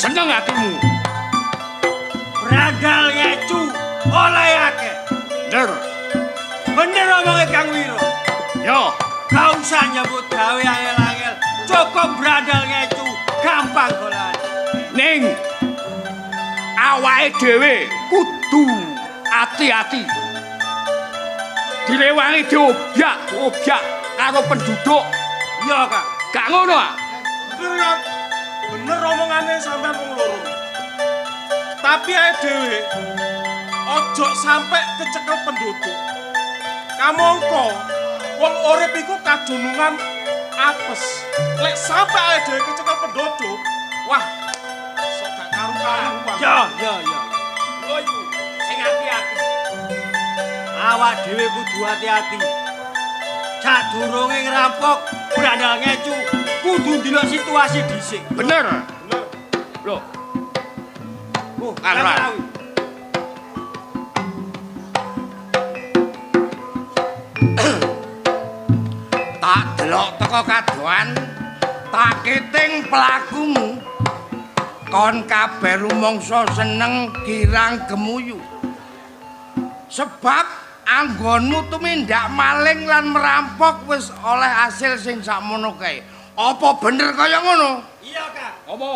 seneng atimu. Brandal ngecu oleh akeh. Bener omongnya Kang Wiro. Yo, gak usah nyebut gawe angel-angel. Cukup brandal ngecu, gampang golan. ning awake dhewe kudu ati-ati. Direwangi diobyak karo penduduk. Iya, Kang. Gak ngono ah? Bener, Kang. Bener omongane sampean wong loro. Tapi ae dhewe ojo sampe kecekel penduduk. Kamangka wong urip iku kadunungan apes. Lek sampe ae dhewe kecekel penduduk, wah, sok gak karu-karuan. Ya. Lho iku sing ati-ati. Awak dhewe kudu hati-hati. Sadurunge ngerampok brandal ngecu, kudu ndelok situasi dhisik. Bener. Lho, Oh, Anwar. Tak delok teko kadoan, tak keting pelakumu. Kon kabeh rumangsa seneng girang gemuyu. Sebab anggonmu tumindak maling lan merampok wis oleh hasil sing sakmono kae. Apa bener kaya ngono? Iya, Kang. Apa?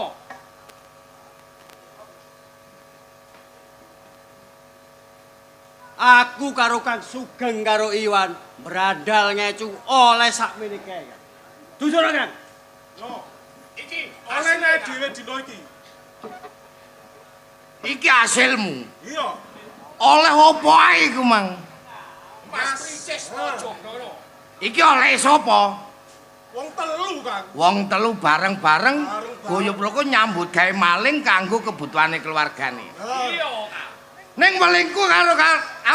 Aku karo Kang Sugeng karo Iwan brandal ngecu oleh sakmene kae, Kang. Jujur, Kang. Yo, Iki oleh nae dhewe dina iki. Iki hasilmu. Iya. Oleh apa ae iku, Mang? Mas Princess ojo ngono. Iki oleh sapa? Wong telu, Kang. Wong telu bareng-bareng guyub roko nyambut gawe maling kanggo kebutuhane keluargane. Iya, Kang. Ning melingku karo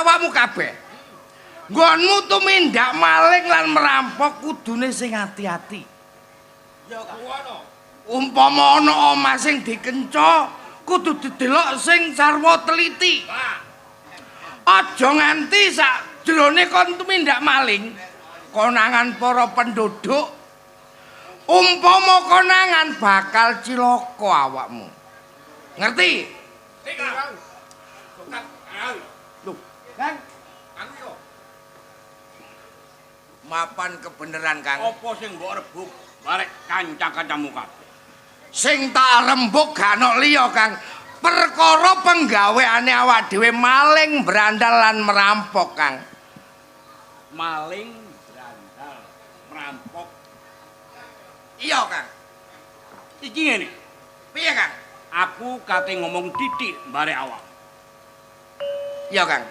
awakmu kabeh. Nggonmu tumindak maling lan merampok kudune sing ati-ati. Iya, Kang. Umpama ana omah sing dikenca, kudu didelok sing sarwa teliti. Aja nganti sak jroning kon tumindak maling, konangan para penduduk. Umpama konangan bakal cilaka awakmu. Ngerti? Kang. Loh, Kang. Mapan kebeneran, Kang. Apa sing mbok rebuk barek kanca-kancamu kabeh? Sing tak rembug gak ono liya, Kang. Perkara penggaweane awak dhewe maling, brandal lan merampok, Kang. Maling, brandal, merampok. Iya, Kang. Iki ngene, Piye, Kang? aku kate ngomong titik barek awak. Iya, Kang.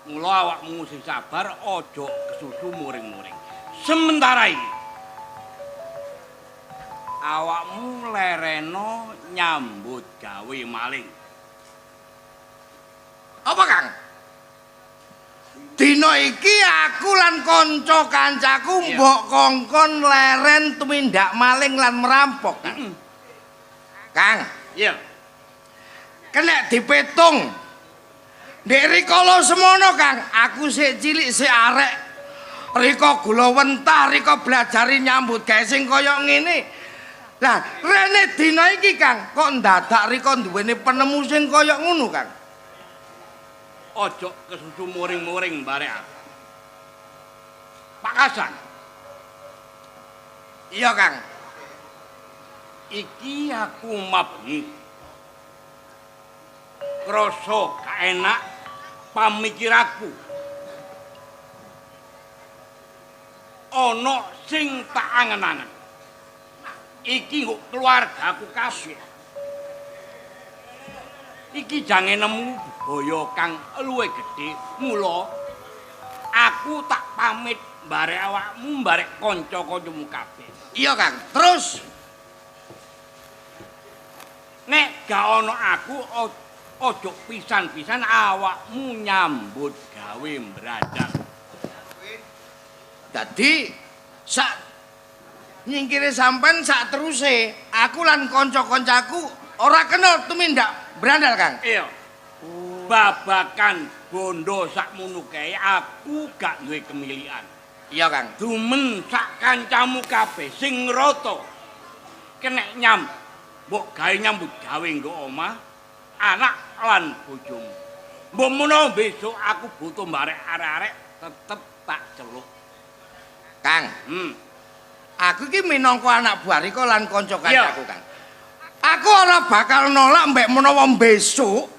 Mula awakmu sing sabar, ojo kesusu muring-muring. Sementara iki awakmu lereno nyambut gawe maling. Apa, Kang? Dina iki aku lan kanca-kancaku mbok kongkon leren tumindak maling lan merampok, Kang. Kang, Iya. kena dipetung. Ndek rikala semono, Kang, aku sik cilik sik arek. Rika gula wentah, rika belajari nyambut gawe sing kaya ngene. Lah, rene dina iki, Kang, kok ndadak rika duweni penemu sing kaya ngono, Kang. Ojo kesusu muring-muring barek aku. Pak Hasan, Iya, Kang. iki aku mabengi. Krasa gak enak pamikiraku. Ana sing tak angen-angen. Iki nggo keluargaku kabeh. Iki jange nemu boyo kang luwih gedhe. Mula aku tak pamit barek awakmu, barek kanca-kancamu kabeh. Iya, Kang. Terus Nek gak ana aku ojo pisan-pisan awakmu nyambut gawe brandal. dadi sak nyingkire sampean sak teruse aku lan kanca-kancaku ora kena tumindak brandal, Kang. Iya. Babakan bondo sakmono kae aku gak duwe kemilian. Iya, Kang. Dumen sak kancamu kabeh sing ngrata kenek mbok gawe nyambut gawe nggo omah, anak lan bojomu. Mbok menawa besok aku butuh barek arek-arek tetep tak celuk. Kang. Aku iki minangka anak buah Riko lan kanca kancaku, Kang. Aku ora bakal nolak mbek menawa besok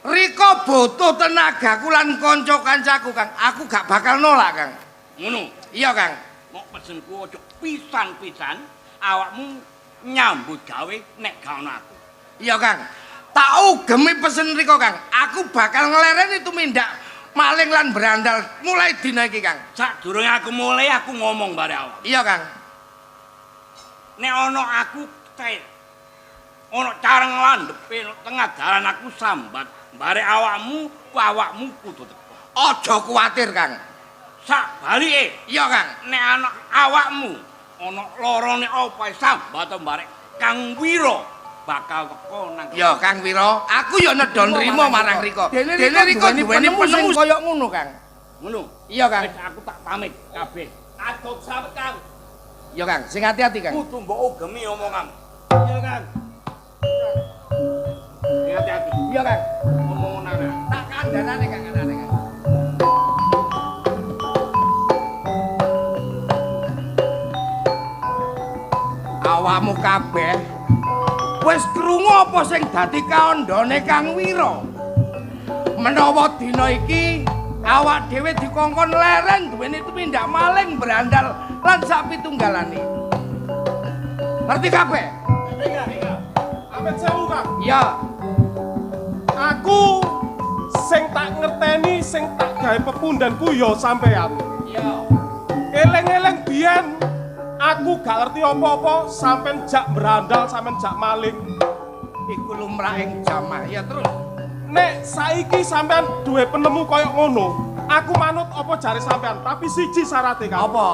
Riko butuh tenagaku lan kanca kancaku, Kang. Aku gak bakal nolak, Kang. Ngono. Iya, Kang. Mok pesenku aja pisan-pisan awakmu nyambut gawe nek gak ono aku. Iya, Kang. Tak ugemi pesen Riko, Kang. Aku bakal ngelereni tumindak maling lan berandal mulai dina iki, Kang. Sadurunge aku mulai aku ngomong bare awak. Iya, Kang. Nek ono aku teh ono careng landhepe tengah dalan aku sambat bare awakmu kudu teko. Aja kuwatir, Kang. Sabalike, Iya, Kang. nek anak awakmu ana lorone apa sambat bare Kang Wiro bakal teko nang. Ya, Kang Wiro, aku ya nedon nrimo marang Riko. Dene Riko duweni penemu kaya ngono, Kang. Ngono. Iya, Kang. Wis aku tak pamit kabeh. Atur sawet, Kang. Ya, Kang, sing hati-hati, Kang. Kudu mbok ugemi omongan. Iya, Kang. Hati-hati. Iya, Kang. Omongan Tak kandhanane, Kang, kandhane, Kang. Awakmu kabeh wis krungu apa sing dadi kandhane Kang Wiro? Menawa dina iki awak dhewe dikongkon leren duweni tumindak maling berandal lan sak pitunggalane. Ngerti kabeh? Amin sewu, Kang. Iya. Aku sing tak ngerteni, sing tak gawe pepundhenku ya sampean. Iya. Eleng-eleng biyen aku gak ngerti apa-apa, sampean jak berandal, sampean jak maling. Iku lumrah ing jamaah. Ya terus. Nek saiki sampean duwe penemu kaya ngono, aku manut apa jare sampean, tapi siji syaratnya, Kang. Apa?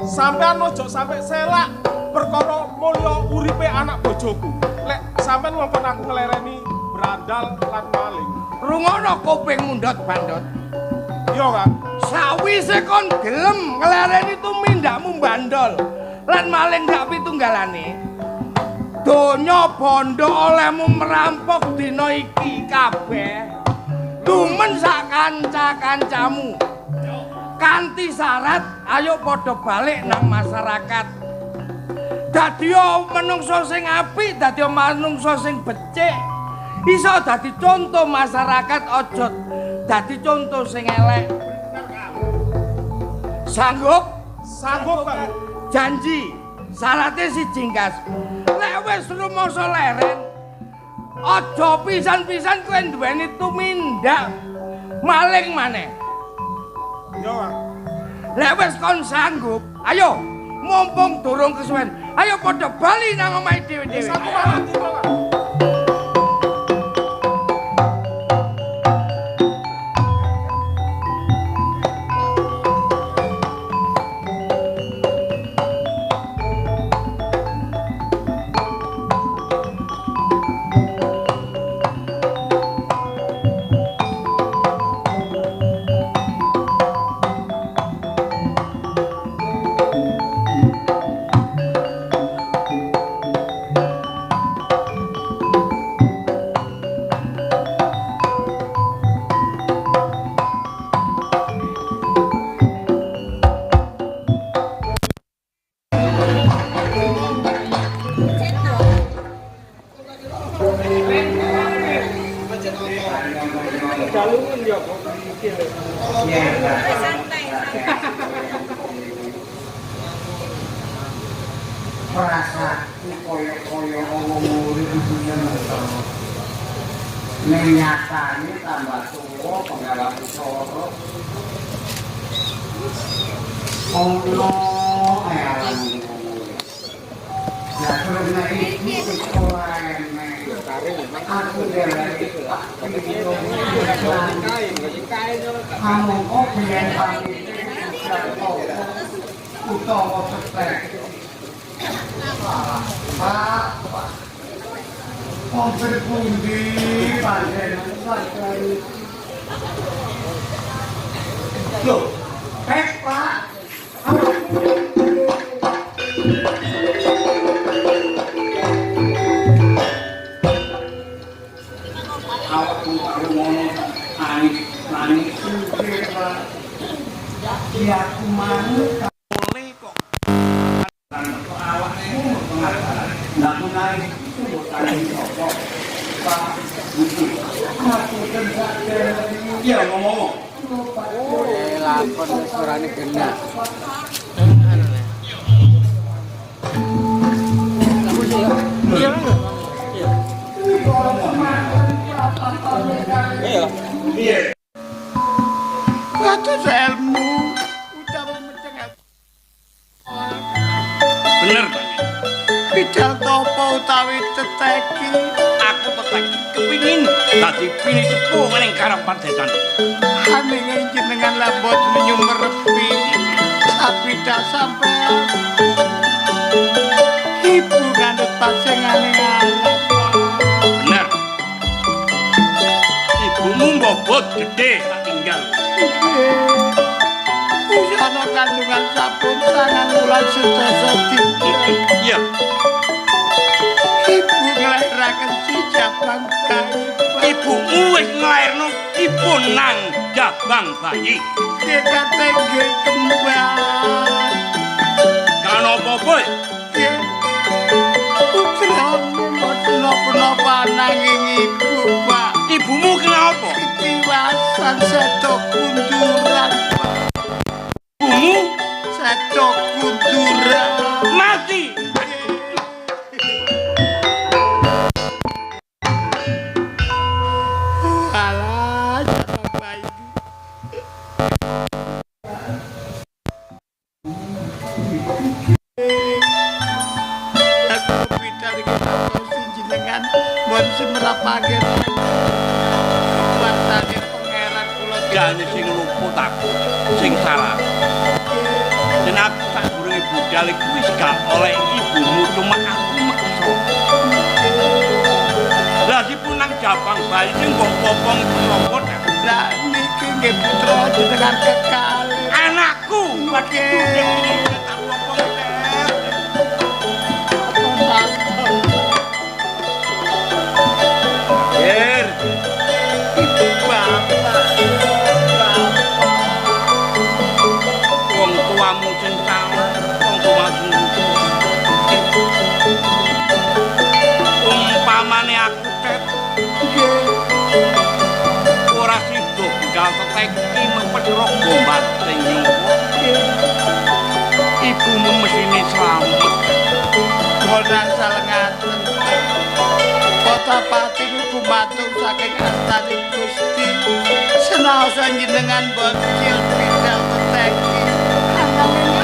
Sampean ojo sampe selak perkara mulya uripe anak bojoku. Lek sampean ngongkon aku ngelereni berandal lan maling. Rungono kuping mundhot bandot. Iya, Kang. Sawise kon gelem nglereni tumindakmu bandol lan maling dak pitunggalane. Donya bondo olehmu merampok dina iki kabeh. Dumen sak kanca-kancamu. Kanthi syarat ayo padha balik nang masyarakat. Dadi menungso sing apik, dadi manungsa sing becik. Iso dadi contoh masyarakat, aja dadi contoh sing elek. Sanggup? Sanggup, Kang. Janji. Syaratnya si jingkas. Lek wis rumangsa leren, aja pisan-pisan kowe duweni tumindak maling maneh. Iya, Kang. Lek wis kon sanggup, ayo mumpung durung kesuwen. Ayo padha bali nang omahe dhewe-dhewe. Aku manut iki, Kang. Perasaanku koyo-koyo ngomong urip dunya ngono. Nyatane tambah tuwa penggawa soro. Ono aran. Ya terus iki sekolah aku dari kamu kok biyen pamit utawa sepek. Pak, kompor pundi panjenengan sakjane. Loh, Pak. Lah menawi kali sapa? Pak Budi. Aku tentak Iya ngomong. Lakon surane genah. Iya. Kados ilmu utawa mencegah Bener Panjen. bidal topo utawi teteki. Aku tetep kepingin dadi pini sepuh ning karapan desan. Aninging jenengan lambot nyumerepi sabida sampean. Ibu ngandut pasengane alam. Bener. Ibumu mbobot gede tak tinggal. Usana kandungan sampun 9 wulan sedasa dinten. Iya. Ibu nglairaken si jabang bayi. Ibumu wis nglairno ibunan jabang bayi. Dekate nggih kembar. Kan apa-apa? Nggih. Putra mboten napa-napa nanging ibu, Pak. Ibumu kenapa? Ketiwasan sedo kunduran, Pak. Ibumu Sedo kunduran. mati. Alah, jabang bayi. Aku bidal iki sing jenengan mun semerapaken. Wartane pangeran kula Jane sing luput aku, sing salah. Dan aku tak durunge budal iku wis gak oleh ibumu cuma aku maksa. Lah dipunang jabang bayi sing mbok popong iku napa ta? Lah niki nggih putra jenengan kekalih. Anakku, Nggih. tak popong teh. Yer, wong tuamu sing salah, wong tuamu umpamane aku tet ora sida budal teteki mempethro gombal sing nyowo ibumu mesine slamet Bonan salengaten. Kota Pati niku matung saking astaning Gusti. Senaos jenengan bocil bidal teteki. Ananging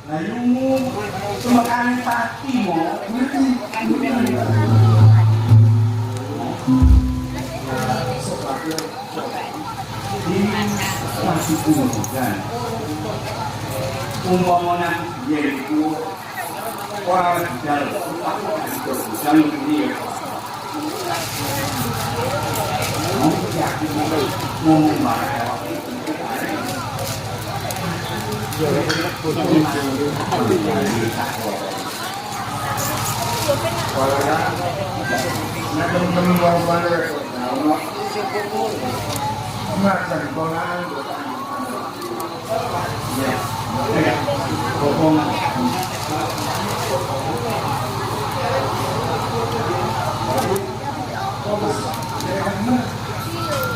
Nah, ilmu semakan pati mo, masih kumpulkan. Umpamanya yaitu orang bidal, bidal ini. Ngomong marah.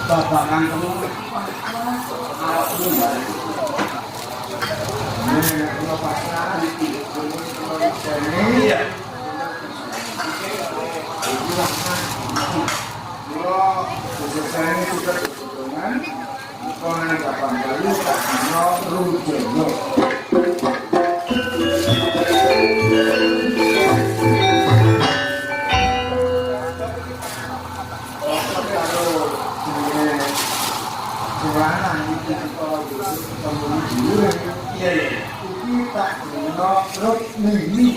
Babakan kamu iya. Ini sudah kebetulan penangkapan baru Takno Rujono. lanang iki kepala desa ketemu dulure. Iya iya. Iki tak dino rut mini.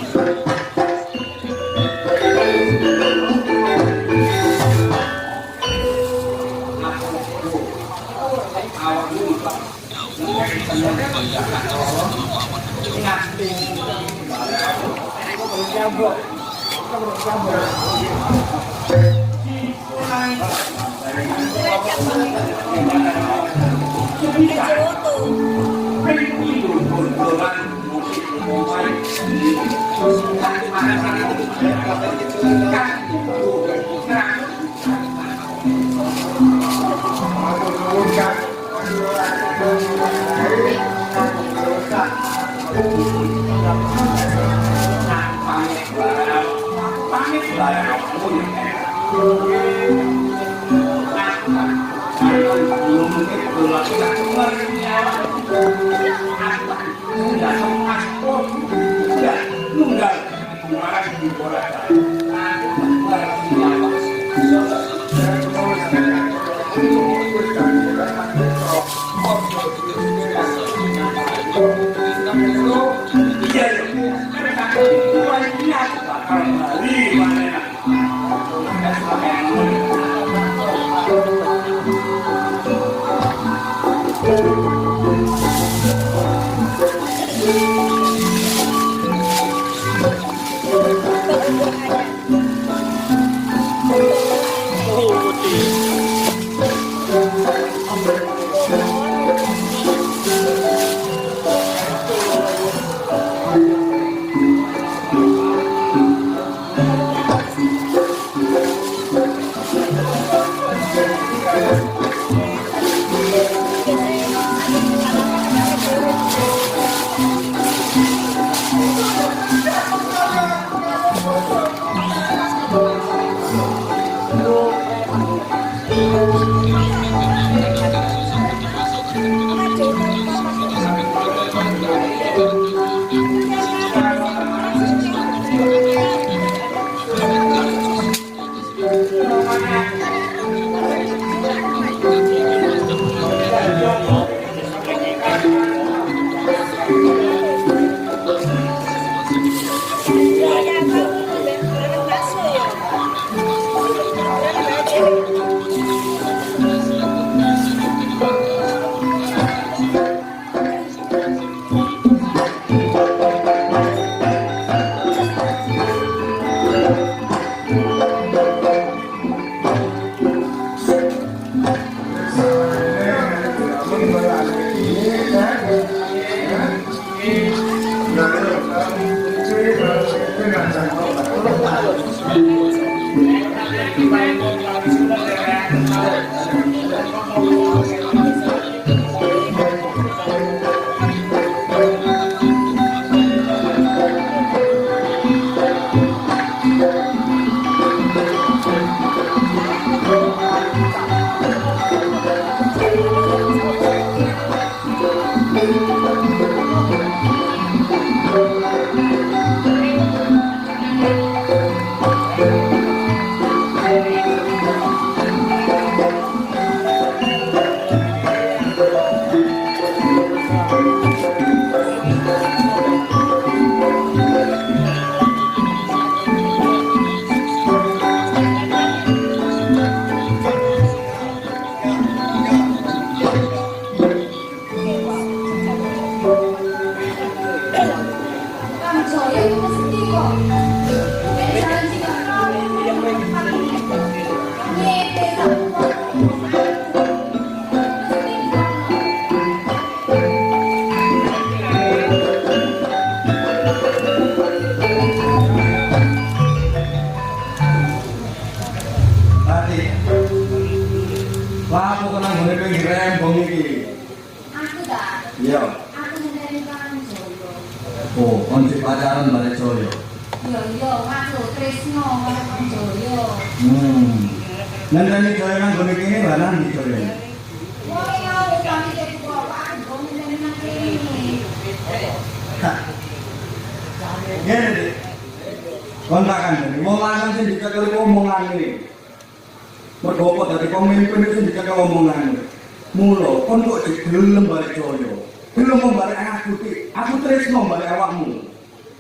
Mula kon kok digelem balik Jaya. Gelem balik aku ki. Aku tresno balik awakmu.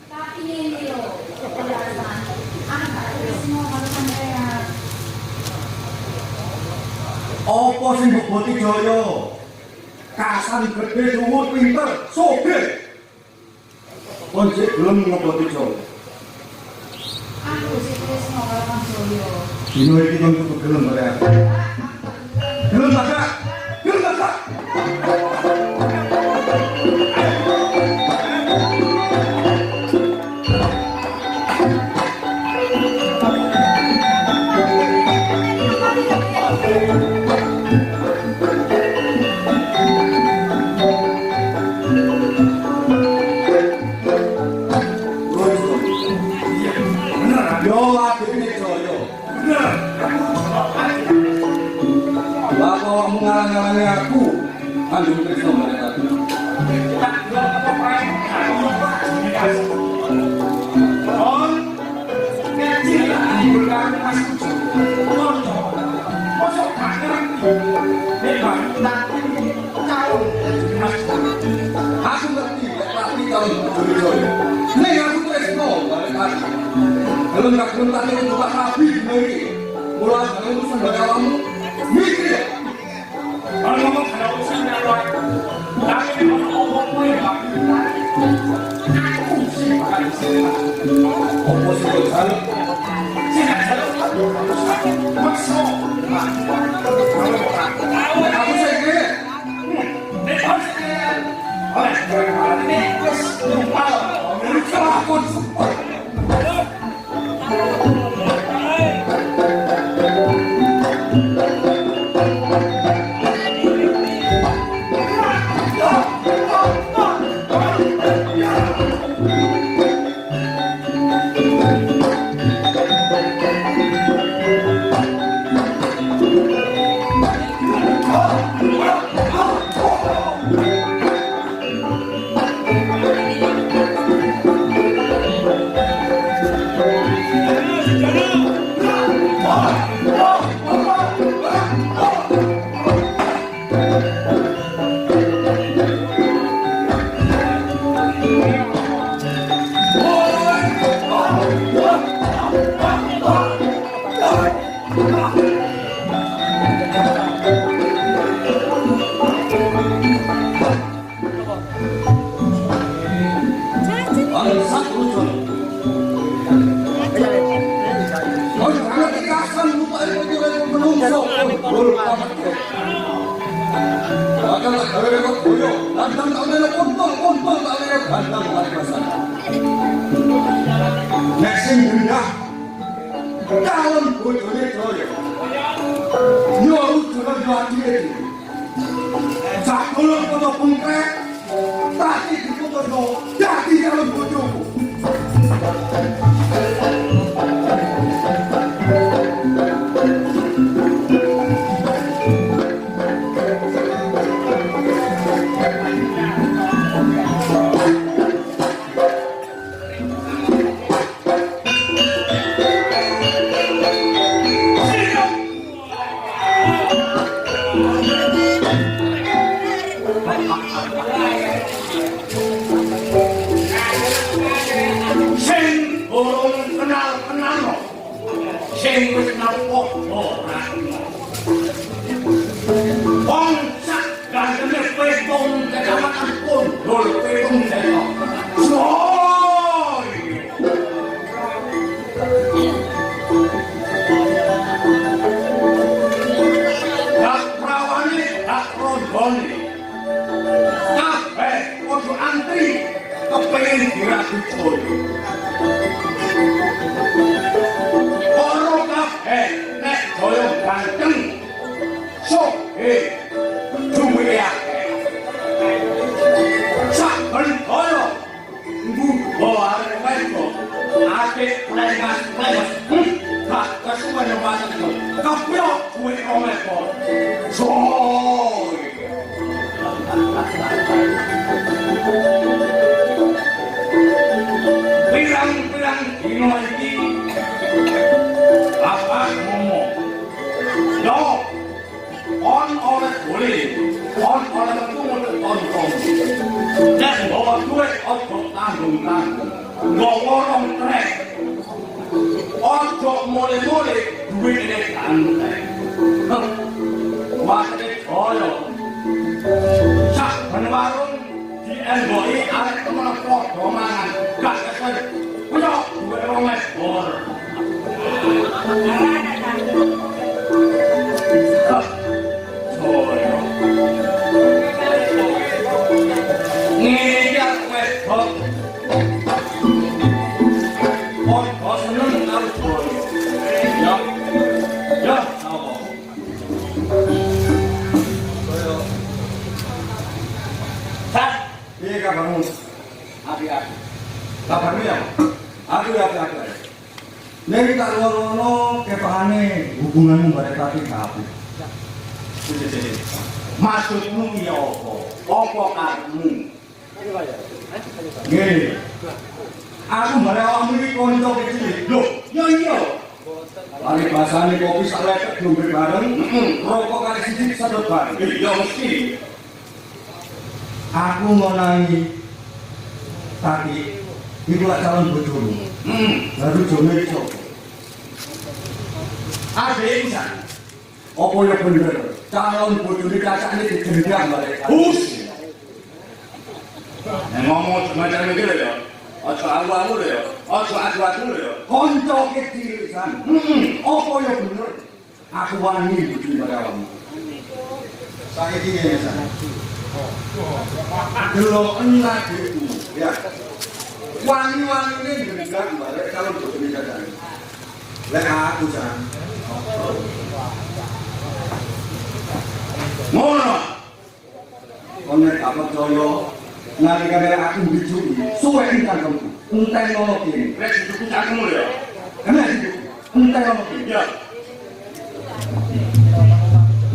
Tapi ini lho, penjelasan. Aku gak tresno karo sampean. Apa sing mbok boti Jaya? Kasan gede dhuwur pinter, sugih. Kon sik gelem ngeboti Jaya. Aku sih tresno karo Kang Jaya. Dino iki kon kudu gelem balik aku. Gelem gak? Gelem gak? Yo adiknya Jaya. Bener. Lah kok ngalang-ngalangi aku? Andung Tresno balik aku. On ngaji ngulang Mas Konco. Mosok gak ngerti. Nek nanti calon Mas Aku ngerti, tapi kalau bojone Jaya. Nek aku Tresno balik aku. Kalau nggak gelem tadi untuk rapi dino iki. Mula jangan urusan balik awakmu. Mikir ya. kalau ngomong ada urusan yang lain. Tapi kalau ngomong gue gak aku sih bakal disini. Apa sih kok salah? Sini harus masuk. Nek aku saiki Nek harus oleh karena ini wis nyumpal menurut kelakon. Nek sing gendah calon bojone Jaya. Yo udah mati iki. Sakulun foto pengkrek. Tadi diputusno dadi calon bojoku. Sing wis nampa ora. Wong sak gantene petung kecamatan Kondol petung desa. Soy. Dak prawane dak rondone. Kabeh kudu antri kepengin diradu Jaya. Nek Jaya ganteng sugih duwe akeh saben Jaya mbuh arep wedok atik lengas-lengas gak kesuwen banget kepiok kuwi oleh kok soy pirang-pirang dino iki apa ngomong yo on oleh boleh ojo tanggung-tanggung. Nggawa rong trek. Ojo mule-mule duwite ganteng. Wate kaya. Sak ben warung diengoki arek temen padha mangan. Gak kesel. Ayo duwe rong ekor. Ngejak wedok. Kok seneng karo boyo. Ya. Ya, apa? Boyo. Sat, piye kabarmu? Api-api. Kabarmu ya? Aku ya api-api. Nek tak loro-loro kepane hubunganmu barek tapi kabeh. Maksudmu ya apa? Apa karepmu? Nggih. Aku bare awakmu iki kanca kecil. Lho, ya iya. Ari basane kopi sak lepek ngombe bareng, rokok kali siji sedot bareng. Ya mesti. Aku ngonahi tapi iku lak calon bojomu. Baru jone iso. Ade insan. Apa ya bener? Calon bojone cacane digendang barek. Hus. Ngomong semacam iki lho ya. Aja aku lho ya. Aja aku lho ya. Kanca kecil san. Apa ya bener? Aku wani bojone barek awakmu. Saiki ngene san. Delok enak itu ya. Wani-wanine gendang barek calon bojone cacane. Lek aku san. Ngono. Kono gak percaya. Nalikane aku mbijuki, suwe cangkemku. Entek ngono kene. Lek dicuku cangkemmu ya. Enak dicuku. Entek ngono kene. Ya.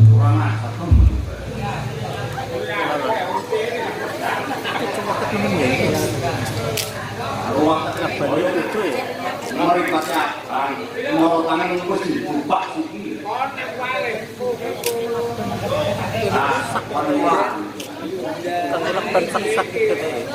Kurang ajar temen. Aku waktu koyo itu ya. Mari pacaran. Mau tangan wis dibupak siki. Ternyata sak-sak gitu deh.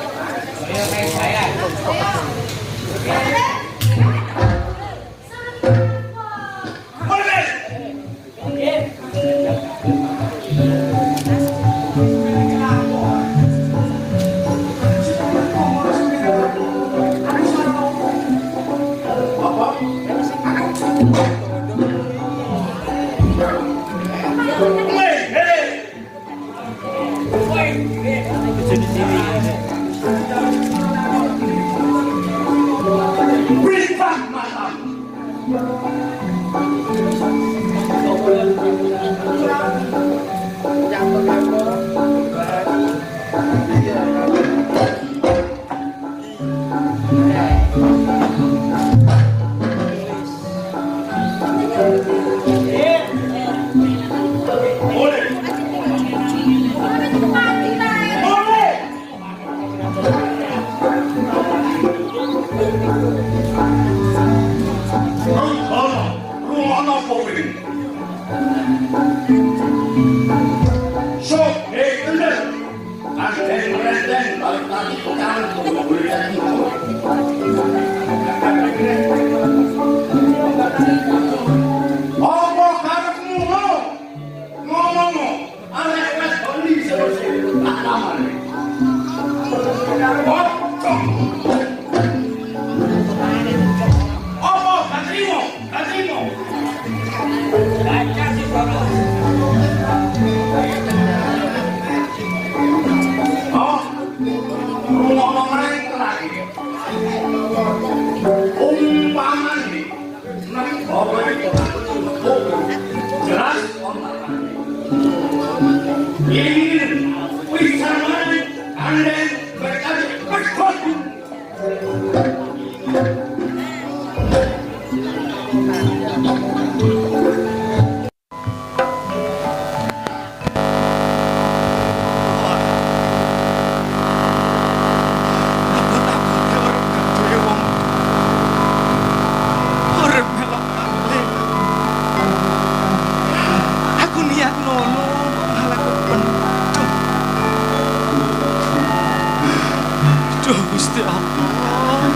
Gusti Allah.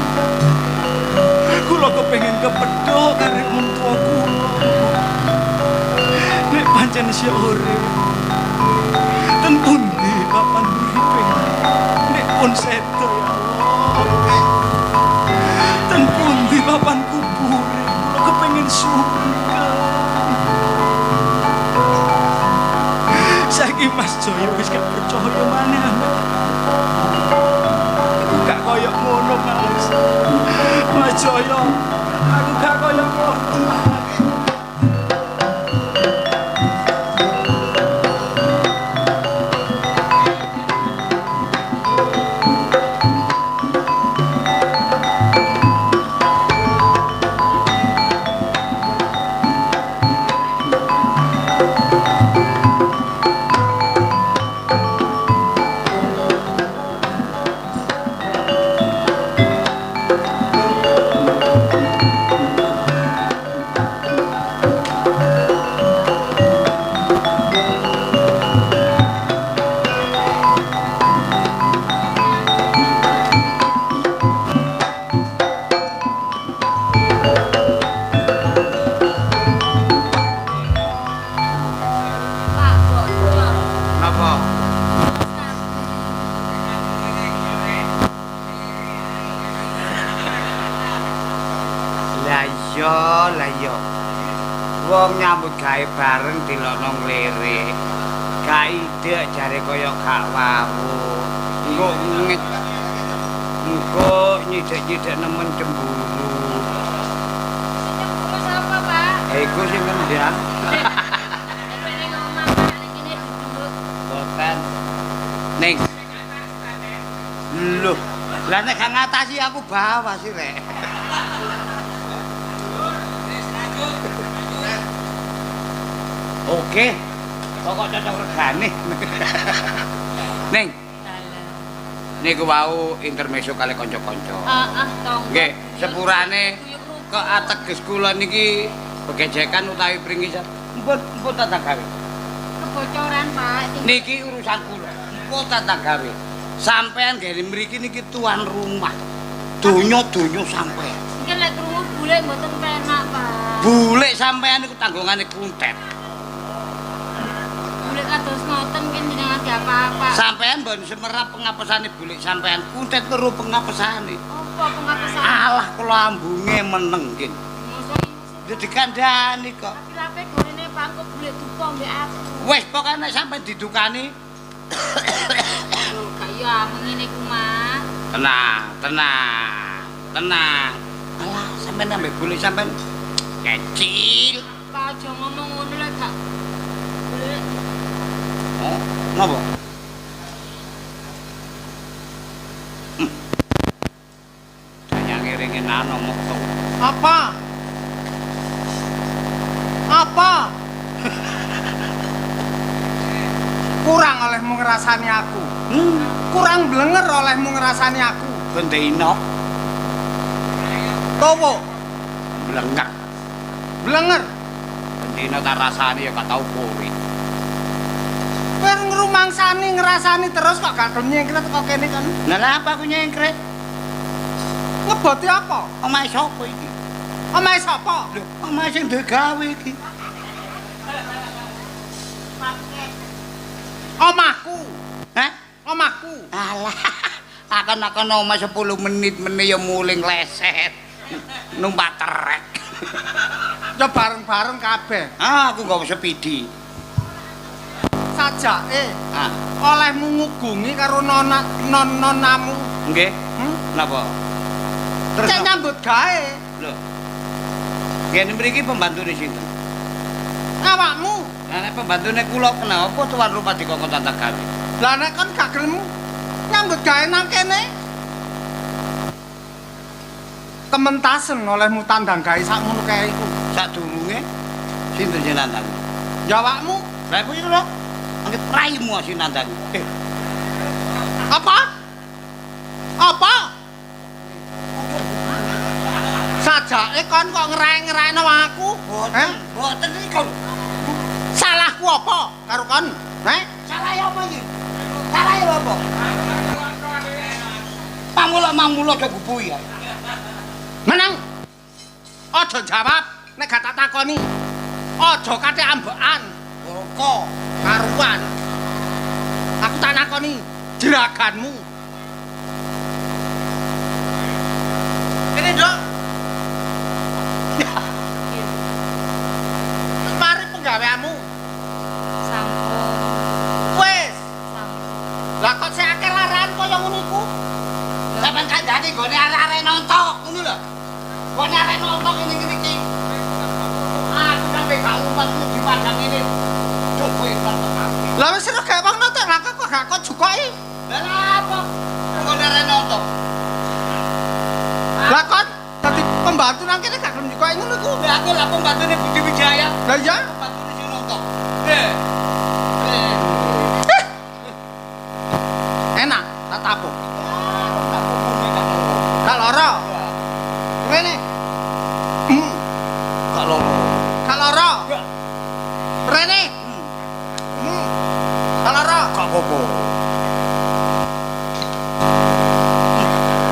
Kula kepengin kepethuk karo wong tua kula. Nek pancen isih urip. Ten pundi papan uripe? Nek pun sedo ya Allah. Ten pundi papan kubure? Kula kepengin surga. Saiki Mas Joyo wis gak percaya maneh ambek gak koyo ngono Mas. Mas Joyo, aku gak koyo ngono. Pak, bocor. Napa? Lah iya. Wong nyambut gawe bareng dilokno ngelirik. Gak ide jare kaya gak wawu. Engko nyidek-nyidek nemen cemburu. Terus apa, Pak? Iku sing ngendang. Ini ngomong Pak, ini duduk. Boten. Ning. Loh, lah nek gak ngatasi aku bawa sih, Rek. Oke. Pokok cocok regane. Ning, niku wau intermezzo kali kanca-kanca. Tong. Nggih, sepurane ke ateges kula niki begejekan utawi pringisan. Mpun tatang gawe. Kebocoran, Pak. Niki urusan kula. Mpun tatang gawe. Sampean gene mriki niki tuan rumah. Donya-donya sampean. Mungkin lek krungu bule mboten penak, Pak. Bule sampean niku tanggungane kuntet. Bule kados ngoten mungkin jenengan gak apa-apa. Sampean mbon semerap pengapesane bule sampean kuntet karo pengapesane. Apa pengapesan? Alah kula ambunge meneng nggih. Mosok Dadi kandhani kok. Tapi gorene Pak kok bule duka mbek aku. Wis pokoke nek sampean didukani Lho, gak ya ngene iku, Mas. Tenang. Alah, sampean ambek bule sampean kecil. Pak aja ngomong ngono lek gak. Bule Oh, napa? Danya ngiringin ana metu. Apa? Apa? Kurang olehmu ngerasani aku. Kurang blenger olehmu ngerasani aku. Bendina Towo, blengak. blenger. Bendina tak rasani ya gak tau kowe. Kowe ngrumangsani ngerasani terus kok gak gelem nyengkret kok kene kan. Lah lha apa aku nyengkret? Ngeboti apa? Omahe sapa iki? Omahe sapa? Lho, omahe sing duwe gawe iki. Omahku. Hah? Omahku. Alah, akan omah 10 menit meneh ya muling leset. Numpak trek. Ya bareng-bareng kabeh. Ah, aku nggawa sepidi. Sajake Ah, olehmu ngugungi karo nonamu. nggih. Napa? Terus Cek nyambut gawe. lho. Ngene mriki pembantune sinten? Awakmu. Lah nek pembantune kula kenapa tuan rumah dikongkon tantang gawe? Lah nek kon gak gelem nyambut gawe nang kene. Kementasen olehmu tandang gawe sakmono kae iku. Sadurunge sinten jenengan? Ya awakmu. Lah kuwi lho. Angget praimu asin nandang. Apa? Apa? Sajake kon kok ngerai-ngeraino aku? Boten iki kon. Salahku apa karo kon? Salah apa iki? Salah apa? ngulak mamula do gubuhi ya. Menang. Aja jawab nek gak tak takoni. Aja kate ambekan. Roko karuan. Aku tak nakoni jeraganmu. Ini, Dok. Mari penggaweanmu. Sampun. Wis. Sampun. Lah kok sik akeh laran kaya ngono iku? Sampeyan kandhane gone arek-arek nontok ngono lho. Gone arek nontok ngene iki. Aku sampe gak umpat di padang ini. Coba ikan tekapi. Lah wis ora gak wong nonton lah kok gak kok jukoki. Lah apa? Gone arek nontok. Lah kok dadi pembantu nang kene gak gelem jukoki ngono iku. Lah aku lah pembantune Budi Wijaya. Lah iya. Pembantune sing nontok. Enak tak tapuk. Gak lara. Rene. Gak loro. Gak lara. Rene. Gak lara. Gak apa-apa.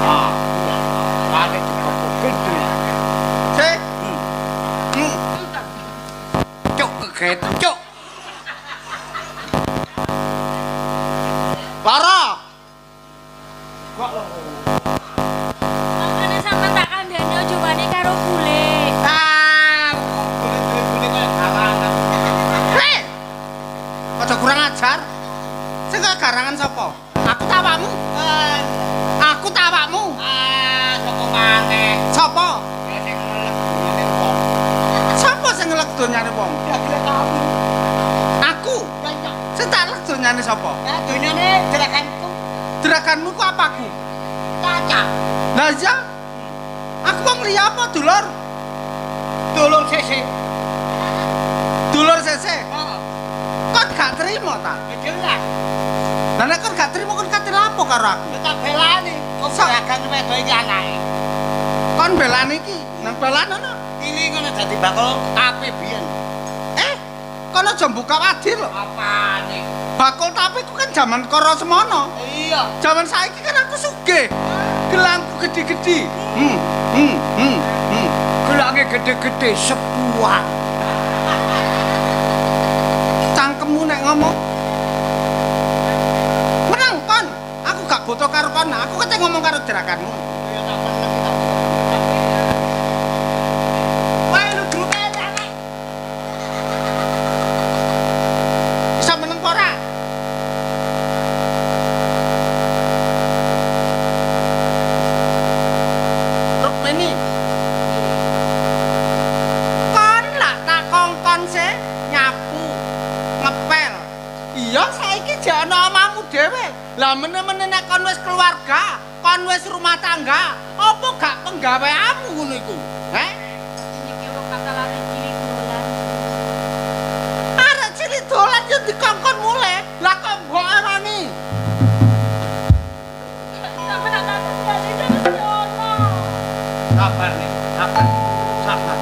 Ah, ada di kapok gede. Sik. Cuk kegetan, cuk. Lara. Makane sampean tak kandhani aja wani karo bule. Ah, Bule-bule kayak garangan. Hei! Aja kurang ajar. Sing garangan sapa? Aku tawakmu. Aku tawakmu. Sapa maneh? Sapa? Ya sing ngelek donyane wong. Sapa sing ngelek donyane wong? Ya gila kamu. Aku. Ya iya. Sing tak ngelek donyane sapa? Ya donyane jerakanku. Jeraganmu ku apaku? Caca. Lah iya. Aku wong liya apa, Dulur? Dulur sese. Dulur sese. Heeh. Kok gak terima ta? Ya jelas. Lah nek kon gak terima kon kate lapo karo aku? Ya tak belani. Kok jerakan wedo iki anake. Kon belani iki nang belan ana. Ini ngono dadi bakal tape biyen. Kon aja buka wadi lho. Apane? Bakul tapi ku kan zaman karo semono. Iya. Zaman saiki kan aku sugih. Gelangku gede-gede. Gelange gede-gede sepuan. Cangkemmu nek ngomong. Menang kon. Aku gak butuh karo kon. Aku kate ngomong karo jerakanmu. Ya tak meneng kita. Wae lu grupe anak. Bisa meneng apa ora? Rukmini. Kon lak tak kongkon sih nyapu, ngepel. Iya saiki jek ana omahmu dhewe. Lah meneh-meneh nek kon wis keluarga, kon wis rumah tangga, apa gak penggaweanmu ngono iku? Heh? Niki kok kata lari cilik dolan. Arek cilik dolan yo dikongkon mulai. Lah kok mbok arani? Sampeyan tak kandhani sampeyan ono. Sabar nih, sabar. Sabar.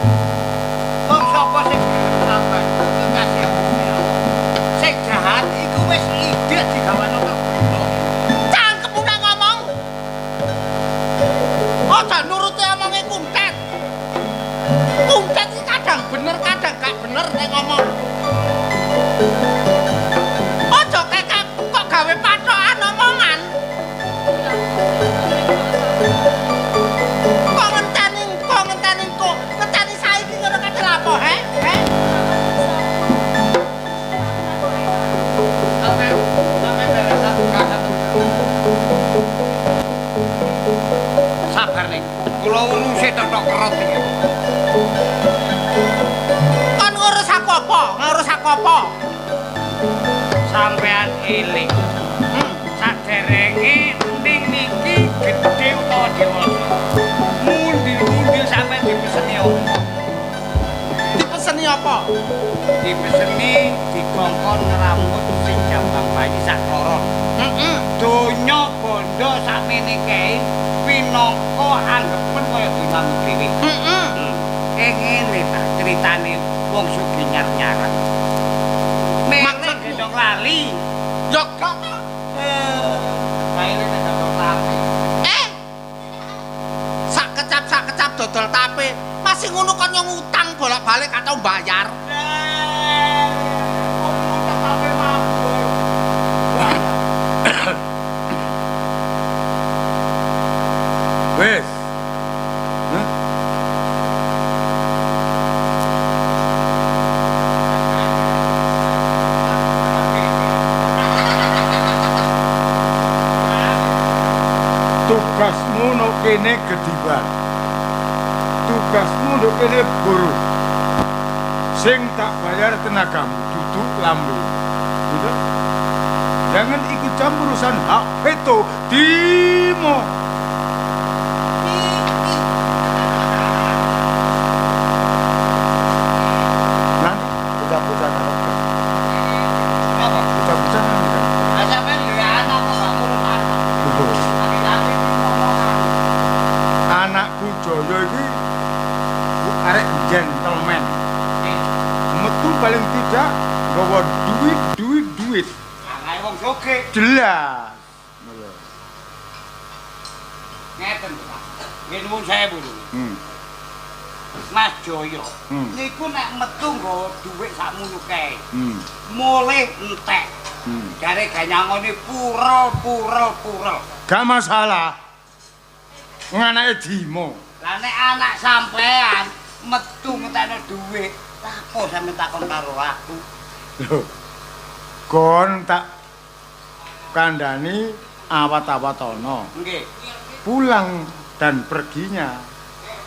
Wong sapa sing sabar? Kasih sing jahat iku wis ide digawano kok. Cangkemmu nek ngomong. Aja nuruti omonge kuntet. Kuntet iki kadang bener, kadang gak bener nek ngomong. Aja kekek kok gawe patokan omongan. Kok ngenteni saiki ngono kate lapo, he? He? Sampai beresan kadang. Sabar nih. Kula uruse tok kerot iki. Kon ngurus aku apa? Ngurus aku apa? Sampean eling. Saderenge ning niki gedhe utawa dewasa. Mundi-mundi sampe dipeseni apa? Dipeseni apa? Dipeseni dikongkon ngrambut sing jambang bayi sak loro. Donya bondo sakmene kae pinangka anggepen kaya dinam dhewe. Ngene ta critane wong sugih nyar-nyaran. Maksud gendong lali. Yo gak. Kae nek gendong lali. dodol tape. Masih ngono kon nyong utang bolak-balik atau bayar. Wes. Tugasmu no kene gediban. Tugasmu no kene guru. Sing tak bayar tenagamu, duduk lambe. Gitu? Jangan ikut campur urusan hak veto Timo. Nanti bocah-bocah nanti. Apa? Bocah-bocah nanti. Lah sampean duwe anak kok gak ngurus anak. Anakku Joyo iki arek gentleman. Metu paling tidak gawa duit. Anake wong sugih. Jelas. Ngeten, Pak. Nggih nuwun sewu lho. Mas Joyo. Niku nek metu nggawa dhuwit sakmono kae. Mulih entek. Jare ganyangane purel. Gak masalah. Nganake Dimo. Lah nek anak sampean metu ngentekno dhuwit, apa sampe takon karo aku? Loh. Kon tak kandhani awat-awat ana. Nggih. Pulang dan perginya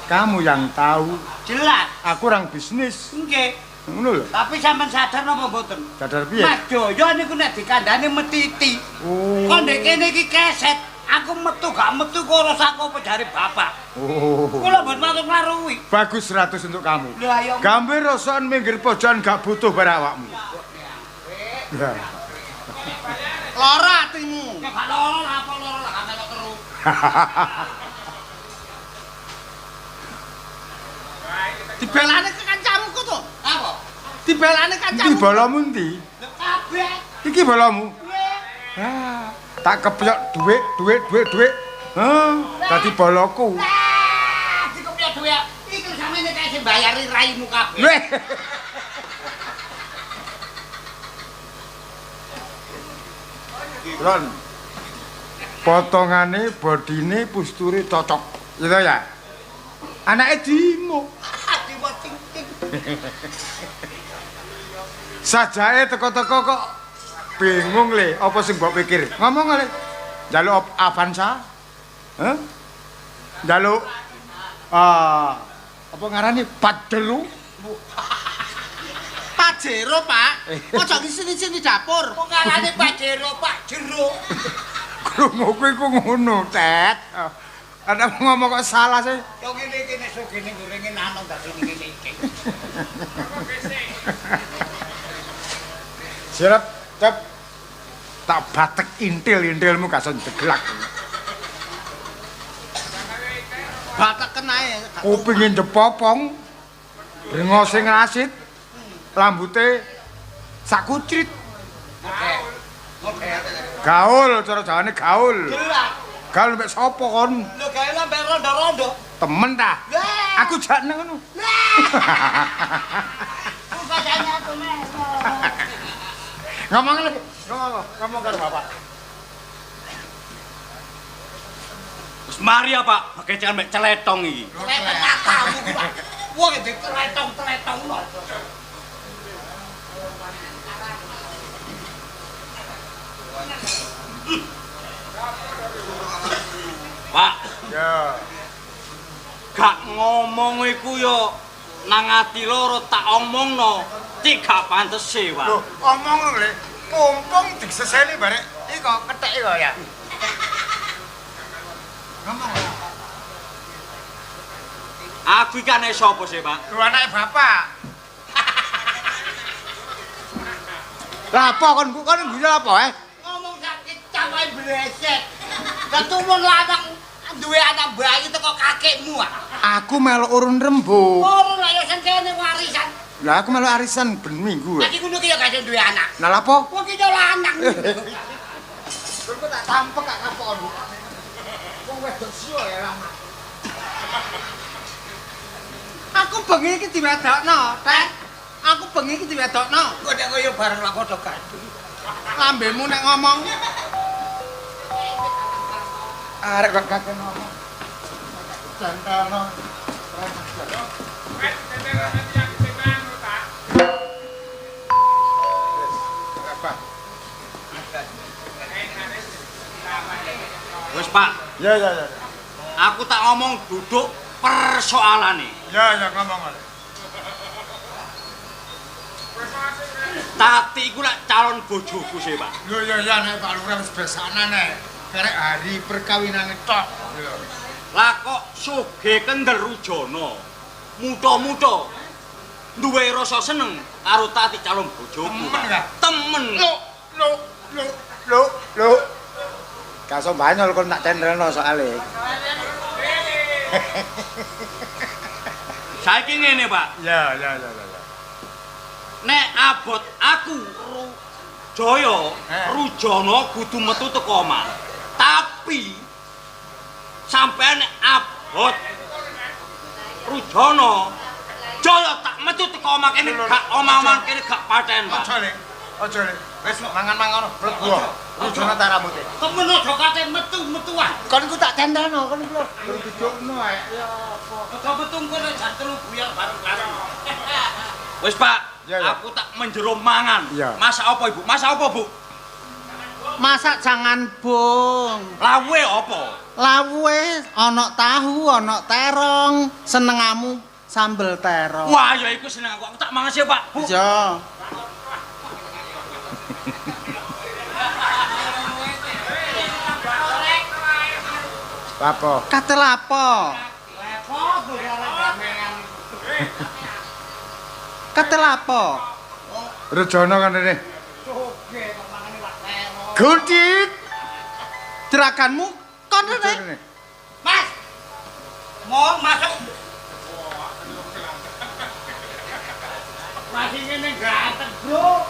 kamu yang tahu. Jelas. Aku orang bisnis. Nggih. Ngono lho. Tapi sampean sadar napa mboten? Sadar piye? Mas Joyo niku nek dikandhani metiti. Oh. Kok ndek kene iki keset. Aku metu gak metu kok ora sak apa jare bapak. Oh. Kula mboten matur ngaruhi. Bagus 100 untuk kamu. Lah ayo. Gambir rosokan minggir pojokan gak butuh bar awakmu. Ya. Lara atimu. Ya gak lara apa lara lah gak melok terus. Dibelane ke kancamu ku to. Apa? Dibelane kancamu. Iki balamu ndi? Lho kabeh. Iki balamu. Nggih. Ah, tak keplok duit. Dadi balaku. Dikepyok dhuwit. Iki sampeyan kae sing bayari raimu kabeh. Weh. Ron. Potongane, bodine, posture cocok. Gitu ya? Anake Dimo. Diwo ting-ting. Sajae teko-teko kok bingung le, apa sing mbok pikir? Ngomong le. Njaluk Avanza? Heh? Njaluk apa ngarani Pajero? Pajero, Pak. Ojo ngisini-sini dapur. Kok ngarani Pajero, Pak Jero. Krunguku iku ngono, Tet. Ada ngomong kok salah sih. Yo ngene iki nek sugene gorenge nanong dadi ngene iki. Siap, cep. Tak batek intil-intilmu gak iso jeglak. Batak kenae. Kupinge jepopong. Brengose ngasit. Rambute sakucrit. Gaul, cara Jawane gaul. Jelas. Gaul mbek sapa kon? Lho gawe lambe rondo-rondo. Temen ta? Lah. Aku jak nang ngono. Bacanya aku melo. Ngomong lagi. Ngomong karo bapak. Wis mari ya, Pak. Pakecekan mek celetong iki. Lepet kamu ku, Pak. Wong iki teletong-teletong lho. Pak, Ya. gak ngomong iku yo nang ati loro tak omongno. Cik gak pantes e, Pak. Loh, omong le. Pompong diseseni barek. Iko kethek iko ya. Ngomong. Aku iki anake sapa sih, Pak? Lu anake bapak. Lah apa kon guyu apa Ngomong sakit capai bresek. Lah tumun lanang duwe anak bayi teko kakekmu ah. Aku melu urun rembug. Ora lah ya sing kene warisan. Lah aku melu arisan ben minggu. Lagi ngono ki ya gak duwe anak. Lah lha apa? Wong ki yo lanang. Kok tak tampek gak kapok. Wong wedok sio ya lanang. Aku bengi iki diwedokno, Tek. Aku bengi iki diwedokno. Kok nek kaya bareng lak padha gandul. Lambemu nek ngomong. Arek kok kakek ngomong. Jantelno. Wis, Pak. Ya. Aku tak ngomong duduk persoalane. Ya, ngomong ae. Tati iku lak calon bojoku sih, Pak. Ya nek Pak Lurah wis besanan nek. Karek hari perkawinane tok. Lah kok sugih kendel Rujana. Muda-muda duwe rasa seneng karo Tati calon bojoku. Temen ya? Temen. Lho. Kaso banyol kon nak cendelno soalé. Saiki ngene, Pak. Ya. Nek abot aku Jaya, Rujana kudu metu teko omah. Tapi sampean nek abot Rujana, Jaya tak metu teko omah kene gak omah-omah kene gak paten, Pak. Aja le. Wis mangan-mangan blek gua. Rujana ta rambute. Temen aja kate metu-metuan. Kon ku tak cendelno, kon ku. Dudukno ae. Aja metu kono jan telu buyar bareng-bareng. Wis, Pak. Ya. Aku tak menjero mangan. Ya. Masak apa, Ibu? Masak apa, Bu? Masak jangan bung. Lawe apa? Lawuhe ana tahu, ana terong, senengamu sambel terong. Wah, ya iku seneng aku. Aku tak mangan sih, Pak. Bu. Ya. Apa? Katel apa? Katel apa? Rujana kan ini. Guntit. Jeraganmu kon rene. Mas. Mau masuk. Masih ngene ganteng, Bro.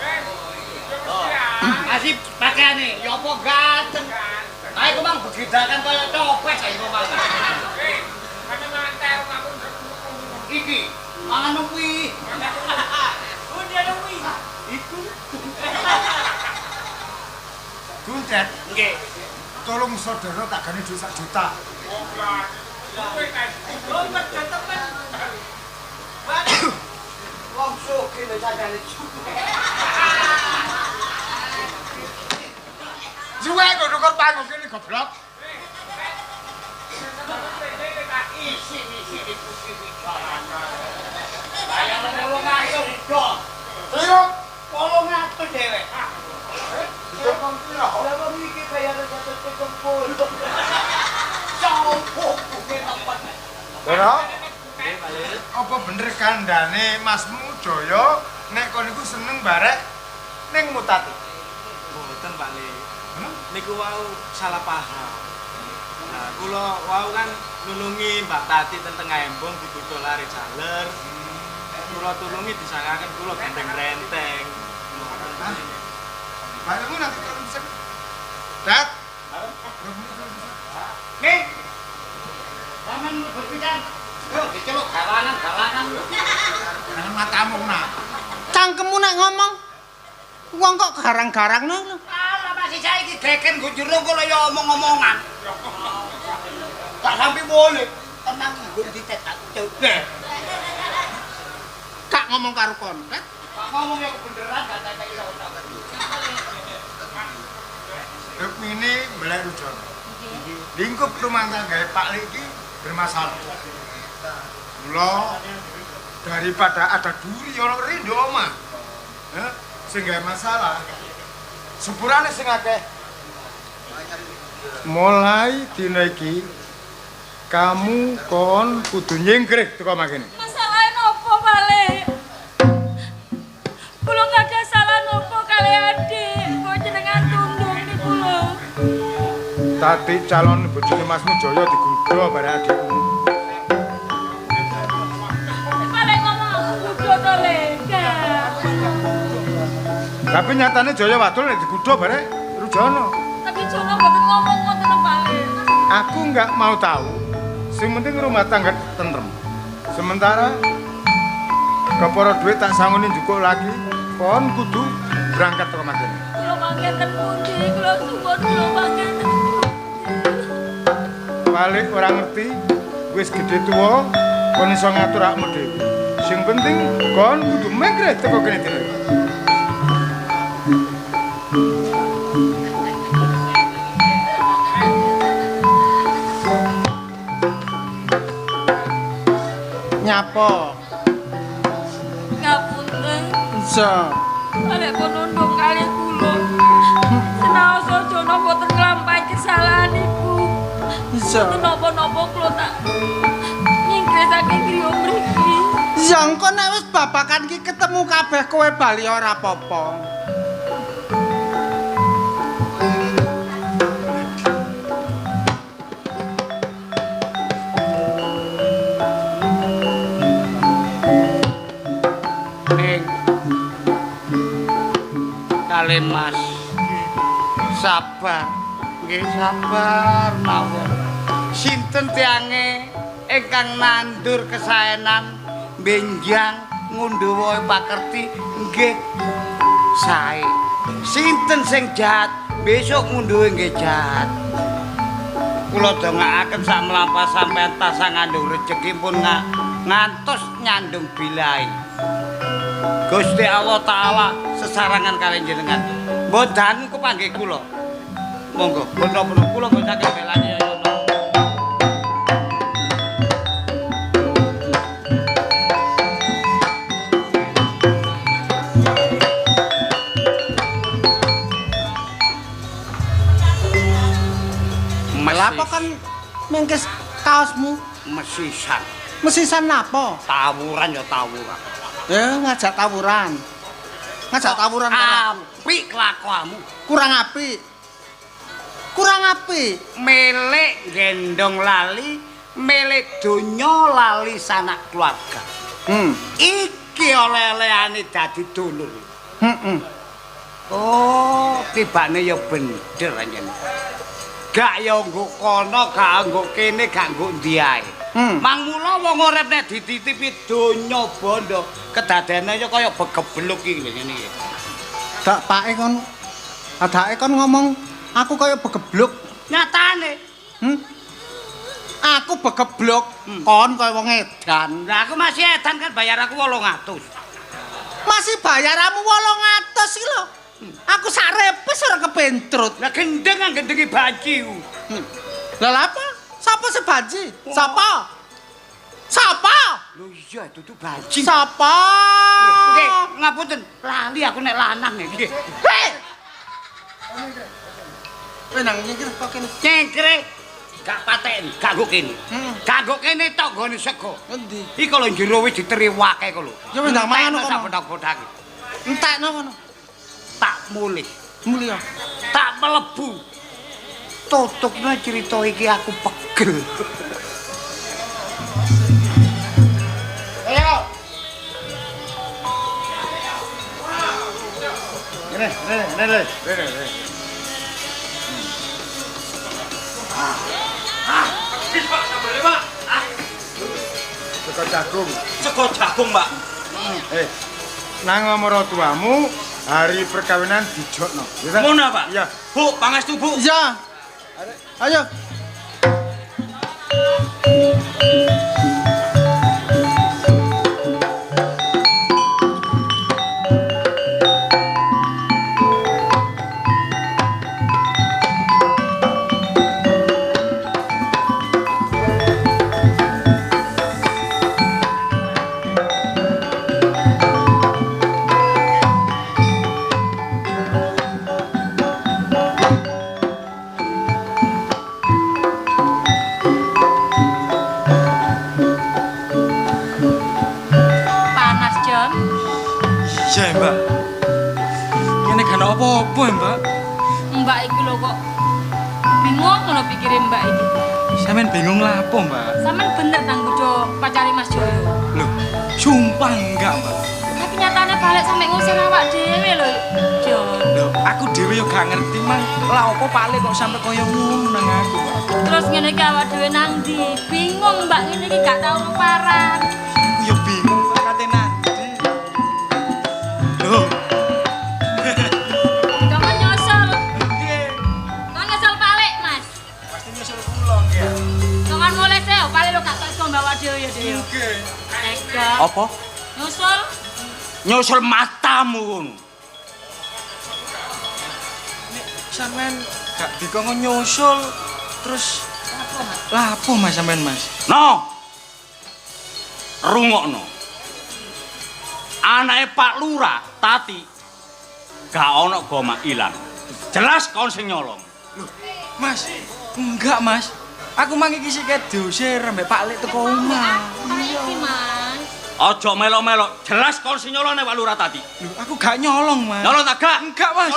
Masih pakaiane ya apa ganteng. Ayo kemang begidakan kaya copet ae kok. Iki mangan kuwi. Iku. Guntit. Nggih. Tolong saudara tak gani duit 1 juta. Wong sugih lho sajane. Juwe kok nukur panggung kene goblok. Isi diskusi bicara. Bayang wong ayo do. Ayo. 800 dhewe. Lah kok iki bayar jatuh cekempul. Sopo kuwi tempat. Lho. Apa bener kandhane Masmu Jaya nek kon iku seneng barek ning Mutati? Mboten, Pak Le. Niku wau salah paham. Nah, kula wau kan nulungi Mbak Tati ten tengah embong dibudha lare jaler. Kula tulungi disangaken kula gandeng renteng. Bayangmu nanti kalau bisa. Dat. Nih. Paman berbicara. Yo diceluk galangan. Jangan matamu nak. Cangkemmu nek ngomong wong kok garang-garangno lho. Alah masih saiki greken nggo jero kok ya omong-omongan. Tak sampe boleh. Tenang nggo ditetak coba. Kak ngomong karo kontet. Pak ngomong ya kebeneran gak tak kira otak. Rukmini mbelek Rujana. Lingkup rumah tangga Pak Lik iki bermasalah. Mula daripada ada duri ana rindo omah. Sing gawe masalah. Sepurane sing akeh. Mulai dina iki kamu kon kudu nyingkrih teko makene. Masalahnya nopo, Bale? Kulo gak ada salah nopo kali adik. Kok jenengan tunduk nih kulo. Tati calon bojone Masmu Jaya digudha bareng adikmu. Bale ngomong aku kudu to, Le. Gak. Tapi nyatane Jaya wadul nek digudha bareng Rujana. Tapi Jono mboten ngomong ngoten lho, Bale. Aku nggak mau tahu. Sing penting rumah tangga tentrem. Sementara kepara duit tak sangoni njukuk lagi. Kon kudu berangkat ke Madinah. Kula mangketen pundi? Kula suwun kula mangketen. Balik ora ngerti, wis gedhe tuwa, kon iso ngatur akmu dhewe. Sing penting kon kudu mengkre teko kene dhewe. Nyapa? Ngapunten. Iso. Arek pun nundung kali kula. Senaos aja napa ten nglampahi kesalahan ibu. Iso. Napa-napa kula tak nyingkir saking griya mriki. Ya engko nek wis babakan iki ketemu kabeh kowe bali ora apa-apa. Ning kalian Mas sabar nggih sabar mawon sinten tiange ingkang nandur kesaenan benjang ngunduh pakerti nggih sae sinten sing jahat besok ngunduh nggih jahat kula dongaaken sak mlampah sampean tasang ngandung rejeki pun ngantos nyandung bilai Gusti Allah Ta'ala sesarangan kalian jenengan bodan ku panggih kula monggo boten kula boten belane ya Lapa kan mengkes kaosmu mesisan mesisan napa? tawuran ya tawuran Ngajak tawuran. Ngajak tawuran apik kelakuanmu kurang apik. Kurang apik. Melek gendong lali, melek donya lali sanak keluarga. Iki oleh-olehane dadi dulur. Oh, tibane ya bener anjen. Gak ya nggo kono, gak nggo kene, gak nggo ndi ae. Mang mula wong urip nek dititipi donya bondo, kedadene ya kaya begebluk iki ngene iki. Dak pake kon. Adake kon ngomong aku kaya begebluk. Nyatane. Aku begebluk, kon kaya wong edan. Lah aku masih edan kan bayar aku 800. Masih bayaramu 800 iki lho. Aku sak repes ora kepentrut. Lah gendeng kan gendengi baji. Lah apa? Sapa sebaji? Sapa? Sapa? Lho iya dudu baji. Sapa? Nggih, ngapunten, lali aku nek lanang iki. Hei! Kowe nang nyingkir kok kene. Cengkre gak pateni, gak nggo kene. Gak nggo kene tok nggone sego. Endi? Iki lho jero wis diteriwake kok lho. Ya wis ndang mangan kok. Sak bodak-bodak. Entekno kono. Tak mulih. Mulya. Tak mlebu. Tutupno cerita iki aku pegel. Ayo. Rene. Sego jagung, Mbak. Nang omoro tuamu hari perkawinan dijokno. Ya ta? Ngono, Pak? Iya. Bu, pangestu, Bu. Iya. Ayo. Panas, Jon. Iya, Mbak. Kene gak ono apa-apa, Mbak. Mbak iki lho kok bingung ngono pikire Mbak iki. Sampeyan bingung lah apa, Mbak? Sampeyan bener nang bojo pacare Mas Joyo. Loh, sumpah enggak, Mbak. Tapi nyatane balik sampe ngusir awak dhewe lho, Jon. Loh, aku dhewe yo gak ngerti, Mang. Lah opo pale kok sampe kaya ngono nang aku, Mbak. Terus ngene iki awak dhewe nang ndi? Bingung Mbak ngene iki gak tau paran. Aku yo bingung, Mbak, kate nanti. awak dhewe ya, Dek. Nggih. Tega. Apa? Nyusul. Nyusul matamu ngono. Sampeyan gak dikongkon nyusul terus lapo Mas sampeyan Mas? No. Rungokno. Anake Pak Lurah, Tati, gak ana goma ilang. Jelas kon sing nyolong. Mas, enggak Mas. Aku mang iki sik diusir mbek Pak Lek teko omah. Iki, Mas. Aja melo-melo, jelas kon sing nyolong nek Pak Lurah Tati. Lho, aku gak nyolong Mas. Nyolong tak gak? Enggak Mas.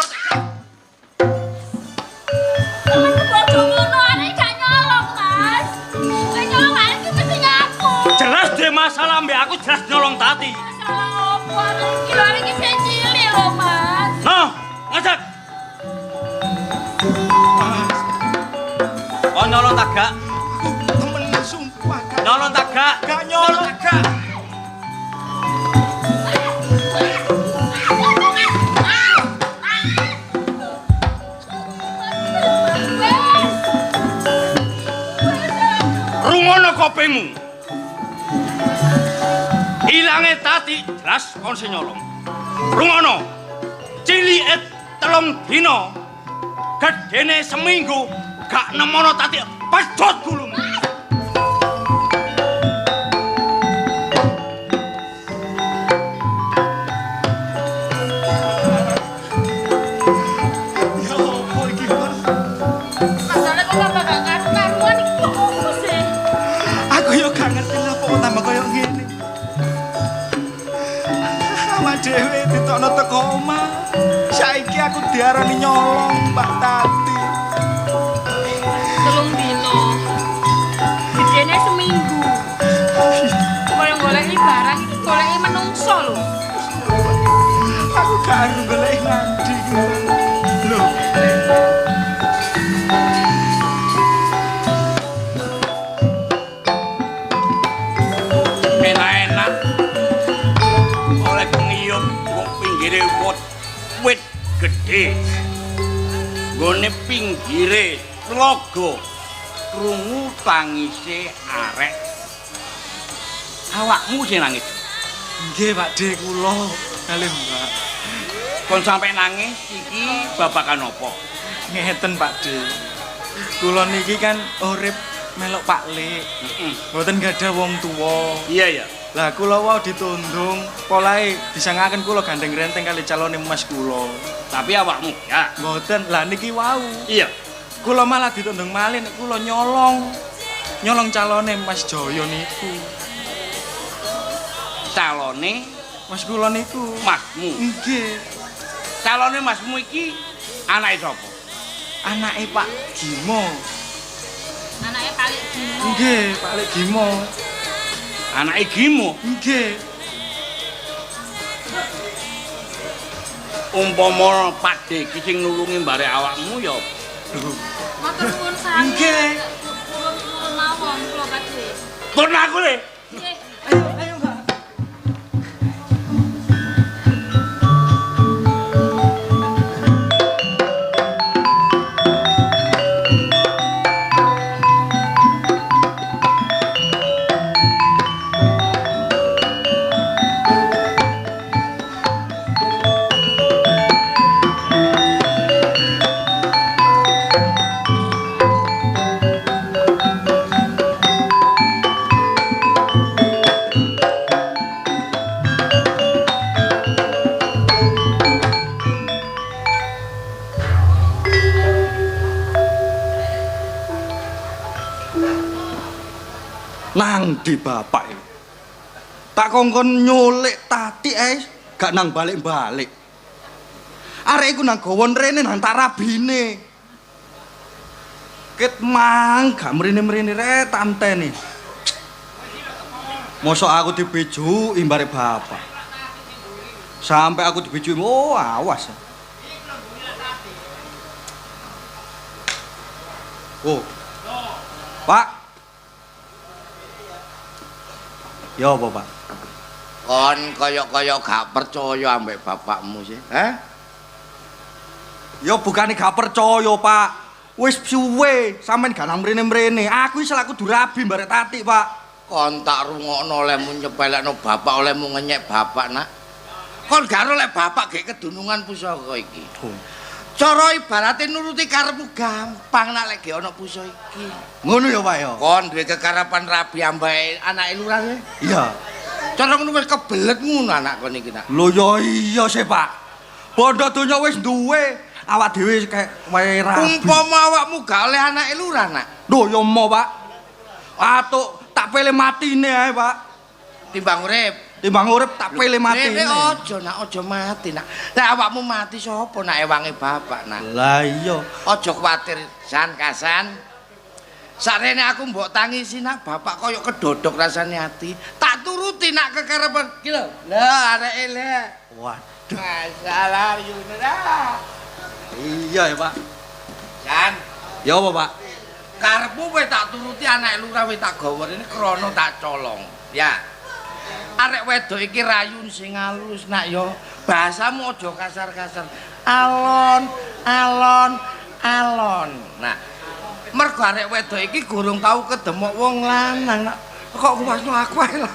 Ojo ngono, arek gak nyolong, Mas. Nek nyolong arek iki mesti ngaku. Jelas dhe masalah mbek aku jelas nyolong Tati. Salah opo? Iki lho arek iki sing cilik lho, Mas. No, ngajak. Kon nyolong tak gak? Temen sumpah gak. Nyolong tak gak? Gak nyolong gak. Rungono kopemu. Ilange Tati jelas kon sing nyolong. Rungono. Cilike 3 dina. Gedene seminggu gak nemono Tati pedhot gulumu. Ya opo iki Mas? Masalah kok gak karu-karuan iki kok opo sih? Aku yo gak ngerti lah kok tambah koyo ngene. Awak dhewe ditokno teko omah. Saiki aku diarani nyolong Mbak Tati. 3 dino. Gedene seminggu. Kaya goleki barang iki goleki menungso lho. Aku gak arep golek nandi. Lho, Enak-enak. Oleh ngiyup kok pinggire wit gedhe. Nggone pinggire tlaga. Krungu tangise arek. Awakmu sing nangis. nggih Pak De kula kalih Mbak. Kon sampe nangis iki babakan apa? Ngeten Pak De. Kula niki kan urip melok Pak Lek. Mboten gadah wong tuwa. Iya ya. Lah kula wau ditundung, polahe disangaken kula gandeng renteng kali calone Mas kula. Tapi awakmu ya. Mboten, lah niki wau. Iya. Kula malah ditundung malih nek kula nyolong. Nyolong calone Mas Jaya niku. Calone Mas kula niku. masmu. Nggih, Calone masmu iki anake sapa? anake Pak Gimo. Anake paling dino. Nggih, Pak Lek Gimo. Anake Gimo. Nggih. Umpama Pak De iki sing nulungi mbare awakmu ya. Matur nuwun sanget. Nggih. Turun mawon kula badhe. Turun aku le. Nggih. Ayo Mbak. Nang di bapak iki. Tak kongkon nyulik Tati ae gak nang balik-balik. Arek iku nang gawon rene nang tak rabine. Ket mang gak mrene-mrene re tantene. Mosok aku dibejuki mbare bapak. Sampai aku dibejuki, oh awas. Oh. Pak. Ya apa, Pak? Kon kaya-kaya gak percaya ambek bapakmu sih. Ya bukane gak percaya, Pak. Wis suwe sampean gak nang mrene-mrene. Aku iki selaku durabi barek Tati, Pak. Kon tak rungokno olehmu nyepelekno bapak, olehmu ngenyek bapak, Nak. Kon garo lek bapak gek kedunungan pusaka iki. Cara ibarate nuruti karepmu gampang nak lek gek ana pusaka iki. Ngono ya, Pak ya. Kon duwe kekarepan rabi ambake anake lurah. Iya. Cara ngono wis kebelet ngono anak kon iki, Nak. Lho ya iya sih, Pak. Bondo donya wis duwe, awak dhewe kaya wae rabi. Umpama awakmu gak oleh anake lurah, Nak. Lho ya mau, Pak. Atuk tak pilih matine ae, Pak. Timbang urip. Timbang urip tak pilih matine. Aja, Nak, aja mati, Nak. Lah awakmu mati sapa nak ewange bapak, Nak? Lah iya. Aja kuwatir, San Kasan. Sarene aku mbok tangisi, Nak, bapak kaya kedodok rasane ati. Tak turuti nak kekarepan iki lho. Lah areke le. Waduh. Masalah Yunera. Iya ya, Pak. San, Ya apa, Pak? karepmu kowe tak turuti anake lurah kowe tak gawa rene krana tak colong. Ya. Arek wedok iki rayun sing halus, Nak ya. Bahasamu aja kasar-kasar. Alon, alon, alon. Nah, mergo arek wedok iki gurung tau kedemok wong lanang, Nak. Kok kuwasno aku ae lah.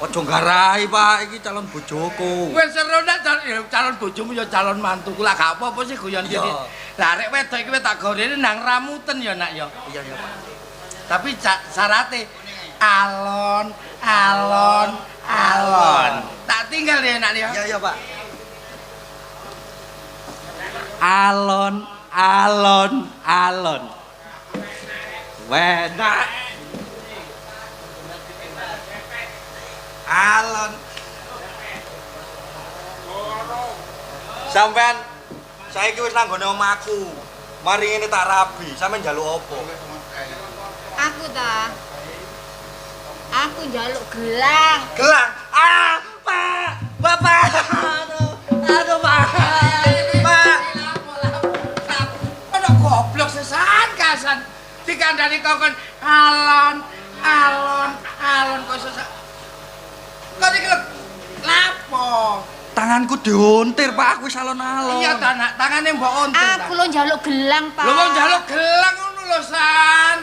Ojo nggarai, Pak, iki calon bojoku. Wis seru nak calon bojomu ya calon mantuku lah gak apa-apa sih guyon iki. Lah arek wedok iki tak gorene nang ramuten ya, Nak ya. Iya ya, Pak. Tapi syaratnya alon, alon, alon. Tak tinggal ya, Nak ya. Iya ya, Pak. Alon, alon, alon. Wenak. Alon. Sampean saiki wis nang gone omahku. Mari ngene tak rabi, sampean njaluk apa? Aku ta. Aku njaluk gelang. Gelang. Ah, Pak. Bapak. Aduh, Pak. Pak. Ono goblok sesan kasan. Dikandani kokon alon, alon, alon kok sesan. Kok iki lho lapo? Tanganku diuntir, Pak. Aku wis alon-alon. Iya ta, Nak, tangane mbok ontir. Aku lo njaluk gelang, Pak. Lho wong njaluk gelang ngono lho, San.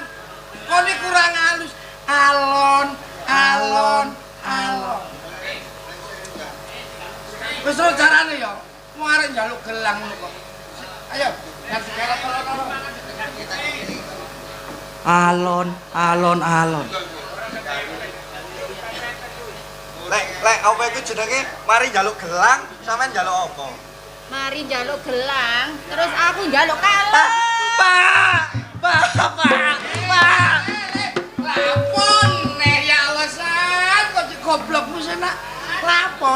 Kok iki kurang halus. Alon, alon, alon. Wis ora carane ya. Mau arek njaluk gelang ngono kok. Ayo, nang segala tolong. Alon, alon, alon. Lek apa iku jenenge? Mari njaluk gelang, sampean njaluk apa? Mari njaluk gelang, terus aku njaluk kalung. Pak! Pak! Lapon nek ya Allah, San. Kok goblokmu senak. Lapo.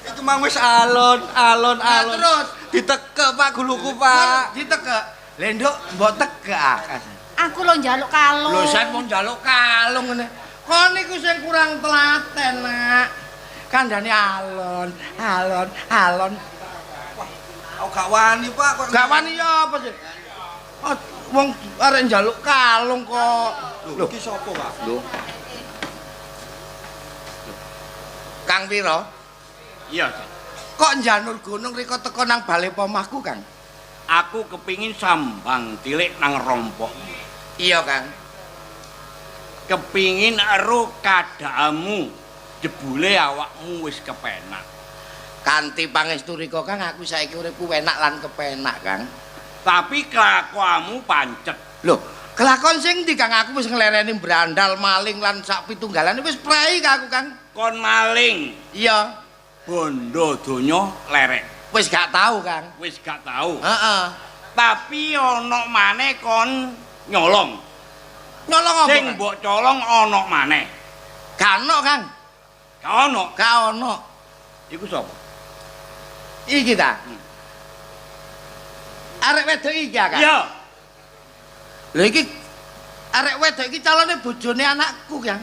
Iku mang wis alon, alon, alon. Terus ditekek, Pak, guluku, Pak. ditekek. Lendok mbok tekek akas. Aku lo njaluk kalung. Lho San mau njaluk kalung ngene. Kon niku sing kurang telaten, Nak. Kandhane alon, alon, alon. Aku gak wani, Pak, kok. Gak wani ya apa sih? Oh, wong arek njaluk kalung kok. Lho, iki sapa, Pak? Lho. Kang Wiro, Iya, kok njanur gunung riko teko nang bale pomahku, Kang? aku kepingin sambang tilik nang rompok. Iya, Kang. Kepingin ero kadhamu, jebule awakmu wis kepenak. Kanthi pangestu riko, Kang, aku saiki uripku enak lan kepenak, Kang. Tapi kelakuanmu pancet. Lho, kelakon sing ndi, Kang? Aku wis nglereni brandal, maling lan sak pitunggalane wis prei aku, Kang. Kon maling, Iya, bondo donya lerek. wis gak tahu, Kang. Wis gak tahu. Heeh. Tapi ana maneh kon nyolong. Nyolong apa? Sing Kang? mbok colong ana maneh. Gak ono, Kang. Gak ana. Gak ono. Iku sapa? Iki ta. Arek wedok iki, Kang. Iya. Lho iki arek wedok iki calone bojone anakku, Kang.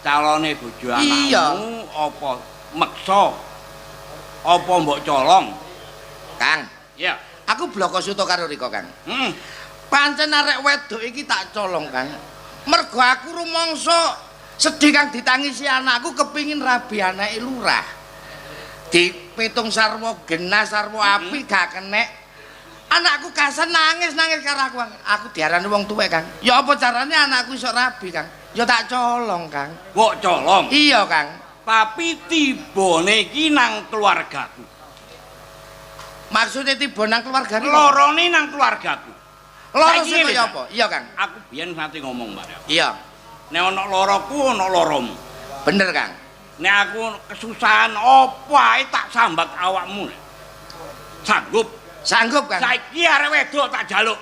Calone bojo Iya. anakmu apa meksa? Apa mbok colong? Kang, Iya. aku bloko suto karo Riko, Kang. Pancen arek wedok iki tak colong, Kang. Mergo aku rumangsa sedih Kang ditangisi anakku kepingin rabi anake lurah. Dipitung sarwa genah sarwa api gak kenek. Anakku kasan nangis karo aku. Kang. Aku diarani wong tuwek, Kang. Ya apa carane anakku iso rabi, Kang? Ya tak colong, Kang. Kok colong? Iya, Kang. Tapi tibone iki nang keluargaku. Maksudnya tiba nang keluargane. Lorone nang keluargaku. Loro Saiki sing ngene, kaya Kang. apa? Iya, Kang. Aku biyen nate ngomong bareng. Iya. Nek ana loroku ana loromu. Bener, Kang. Nek aku kesusahan apa ae tak sambat awakmu. Sanggup. Sanggup, Kang. Saiki arek wedok tak jaluk.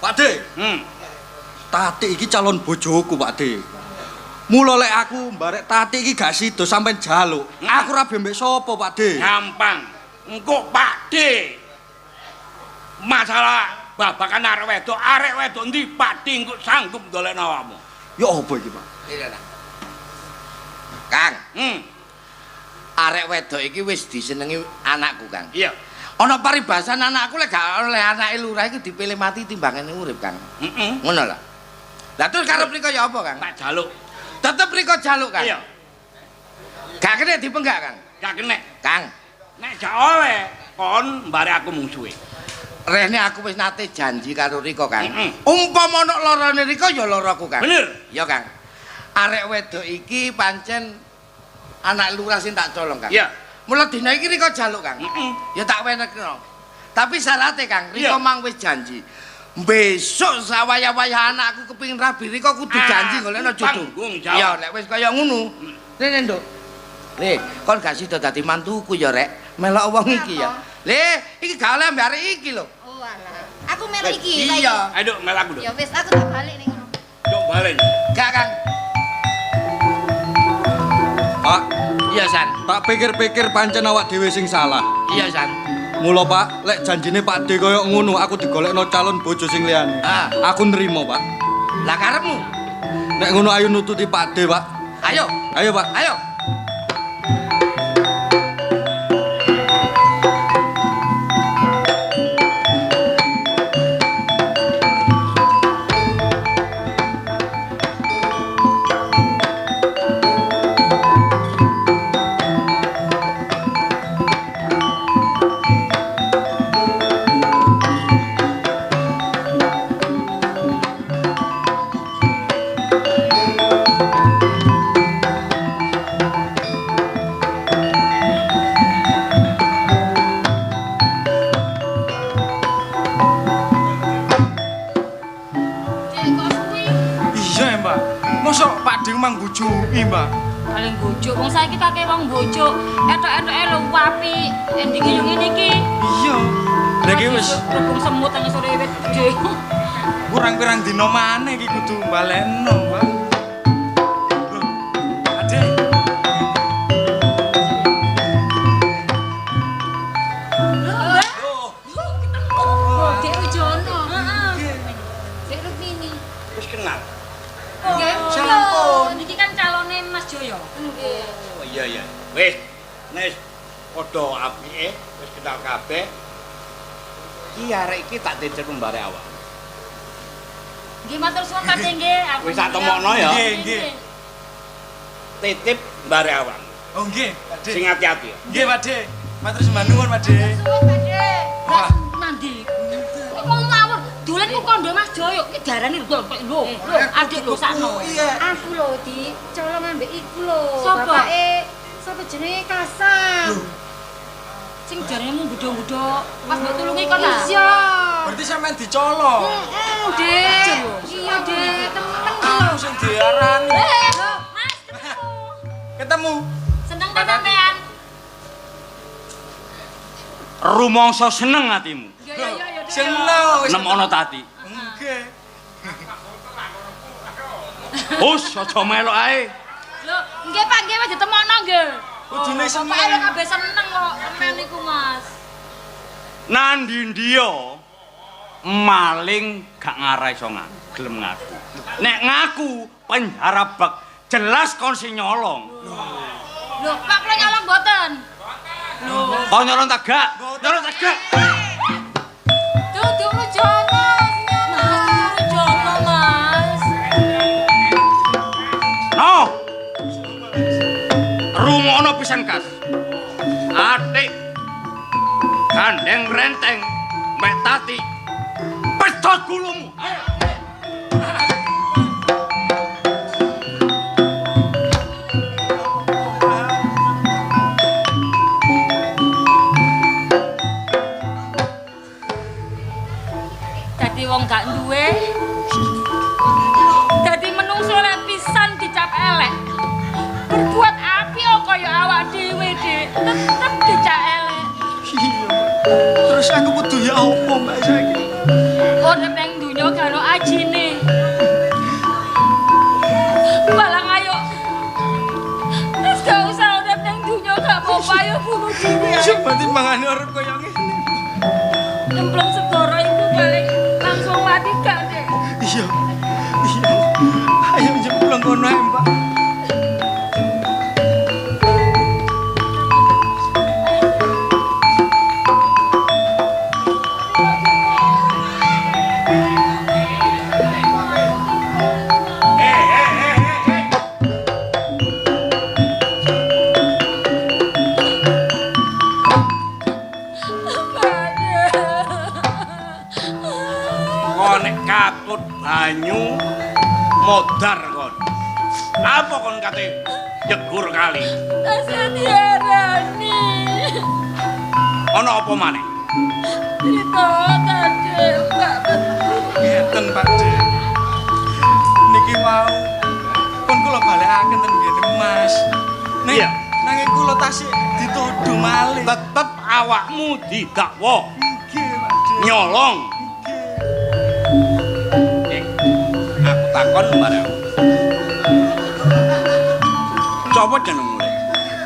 Pakde, Tati iki calon bojoku, Pakde. Mula lek aku mbarek Tati iki gak sida sampean jaluk. Aku ora mbek sapa, Pakde. Gampang. Engko Pakde. Masalah babakan arek wedok ndi Pakde engko sanggup ndolekno awakmu. Ya apa iki, Pak? Iya, Kang. Arek wedok iki wis disenengi anakku, Kang. Iya. Ana paribasan anakku lek gak oleh anake lurah iki dipilih mati timbangane urip, Kang. Ngono lho. Lah terus karep riko ya apa, Kang? Tak jaluk. Tetep riko jaluk, Kang. Iya. Gak kena dipenggak, Kang. Gak kenek. Kang, Nek gak oleh kon mbare aku mungsuhe. rene aku wis nate janji karo Riko, Kang. Umpama ana lorone Riko ya loroku, Kang. Bener. Iya, Kang. Arek wedok iki pancen anak lurah sing tak colong, Kang. Iya. Mula dina iki Riko jaluk, Kang. Ya tak wenekno. Tapi syaratnya, Kang, Riko mang wis janji. Besok sawaya-waya anakku kepingin rabi, Riko kudu janji golekno jodoh. Tanggung jawab. Ya, nek wis kaya ngono. Rene, Nduk. Le, kon gak sida dadi mantuku ya, Rek. Melok wong iki ya. Le, iki gak oleh mbare iki lho. Oh alah. Aku melu iki. Iya. Ayo mel aku, Duk. Ya wis aku tak balik ning ngono. Duk balen. Gak, Kang. Pak, Iya, San. tak pikir-pikir pancen awak dhewe sing salah. Iya, San. Mula, Pak, lek janjine Pakde kaya ngono, aku digolekno calon bojo sing liyane. Ah. Aku nrimo, Pak. Lah karepmu? Nek ngono ayo nututi Pakde, Pak. Ayo. Ayo, Pak. Ayo. Dek kok suwi? Iya, Mbak. Mosok Pakde mang bojoki, Mbak. Paling bojo, wong saiki kakek wong bojo. Etok-etoke lho apik. Endinge yo ngene iki. Iya. Lah iki wis rubung semut nang sore wit gede. kurang pirang dina maneh iki kudu baleno, Mbak. Loh, Ade. Dek Wijono. Heeh. Dek Rukmini. Wis kenal. Nggih. sampun. Niki kan calone Mas Joyo. Nggih. Oh iya. Wis. Nek padha apike, wis kenal kabeh. Ki arek iki tak titip mbare awak. Nggih matur suwun Pak nggih. Wis tak temokno ya. Nggih, nggih. Titip mbare awak. Oh nggih, Pakde. Sing hati-hati ya. Nggih, Pakde. Matur sembah nuwun, Pakde. Suwun Pakde. Lah mandi. Kok mau ngawur? Dolen ku kondo Mas Joyo. Ki darane lho, lho, adik lho sakno. Aku lho di colong ambek iku lho. Sapa? Bapake sapa jenenge Kasang. Sing jarane mung budho-budho pas mbok tulungi kon lah. Iya. Berarti sampean dicolong. Dek. Iya, Dek. Temen Aku sing diarani. Mas ketemu. Ketemu. Seneng ta sampean? Rumangsa seneng atimu. Ya. Seneng. Nemono tati. Nggih. Hus, aja melok ae. Lho, nggih Pak, nggih wis ditemokno nggih. Kudune seneng. Pak lho kabeh seneng kok remen niku Mas. Nandi ndiya maling gak ngarai iso gelem ngaku. Nek ngaku penjara bak jelas kon sing nyolong. Lho, Pak kula nyolong mboten. Lho, Oh nyolong tagak. Nyolong tagak. Dudu Wijono. Mas, Wijono Mas. No. Rumono pisan kas. Atik gandeng renteng tati pedhot gulumu. Dadi wong gak duwe. Dadi menungso lek pisan dicap elek. Berbuat apik kaya awak dhewe, Dik. Tetep dicap elek. Iya. Terus aku kudu ya apa Mbak saiki? Urip ning donya gak ono ajine. Balang ayo. Wis gak usah urip ning donya gak apa-apa ayo bunuh diri. Coba timbangane urip kaya ngene. Nyemplung segara iku balik langsung mati gak, Dek? Iya. Iya. Ayo nyemplung kono ae, Mbak. Katut banyu modar kon. Apa kon kate jegur kali? Tasih diarani. Ana apa maneh? Cerita tadi Mbak Ngeten, Pak Dik. Niki mau pun kula balekaken ten ngene, Mas. Iya. Nanging kula tasih dituduh malih. Tetep awakmu didakwa Nggih, Pak Dik. nyolong. Aku takon bareng. Sapa jenengmu?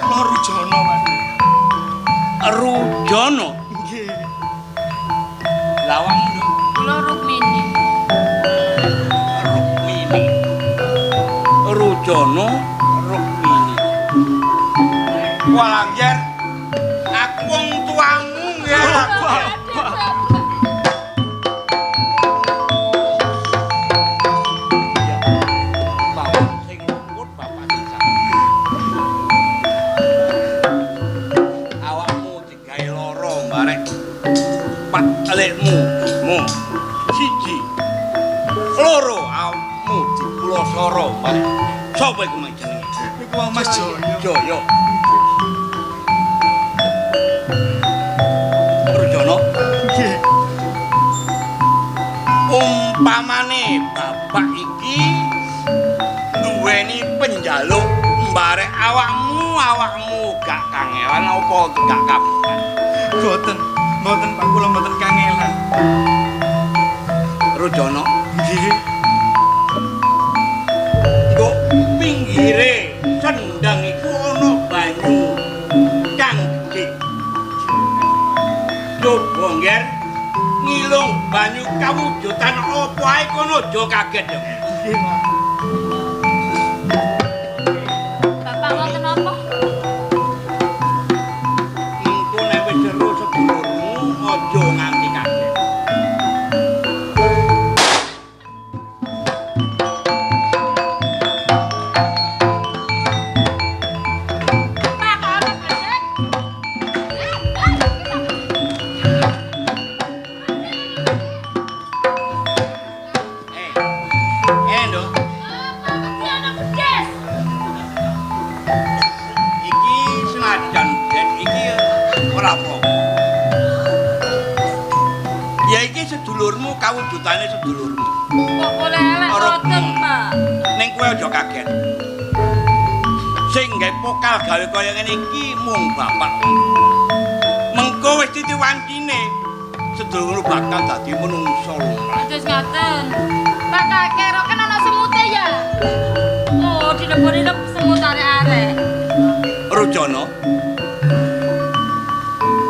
Kula Rujono, Mas. Rujono. Nggih. Lawang lho. Kula Rukmini. Rukmini. Rujono Rukmini. Walangger aku wong tuamu ya. Alekmu siji loro awakmu dipulosoro Pak. Sapa iku jenenge? Niku Mas Joyo. Joyo. Rujono. Nggih. Umpamane bapak iki duweni penjaluk mbarek awakmu gak kangelan apa gak kabutan? Mboten Pak, kula mboten kangelan. Rujono. Nggih. Nggo pinggire sendang iku ana banyu kang gedhe. Coba ngger ngilung banyu kawujudan apa ae kono aja kaget. Nggih, Pak. Bapak wonten apa? Engko nek wis jero sedulurmu aja nganti kaget. Endo, iki senajan den iki ora apa-apa. Ya iki sedulurmu kawujudane sedulurmu. Kok boleh elek boten, Pak? Ning kowe aja kaget. Sing gawe pokal gawe kaya ngene iki mung bapak. Mengko wis ditiwancine sedulurmu bakal dadi menungso lumrah. Terus ngaten. Pak kakek kan ana semute ya? Oh, dilebur-leb semut arek-arek. Rujono.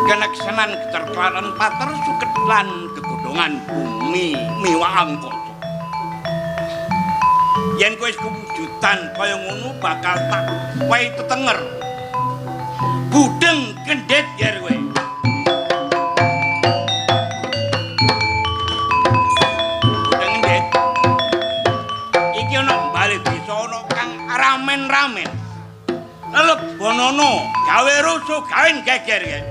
Keneksanan keterklaran pater suket lan kegodhongan bumi miwak angkasa. Yen kowe wis kewujudan kaya ngono bakal tak wae tetenger. Budeng kendhet yer kowe. Budeng kendhet. Iki ana bali desa ana kang ramen-ramen. Lebonono gawe rusuh gawe geger ya.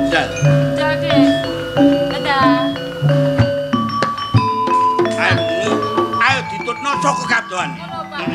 Jadi aja kegadohan. Ngono, Pak.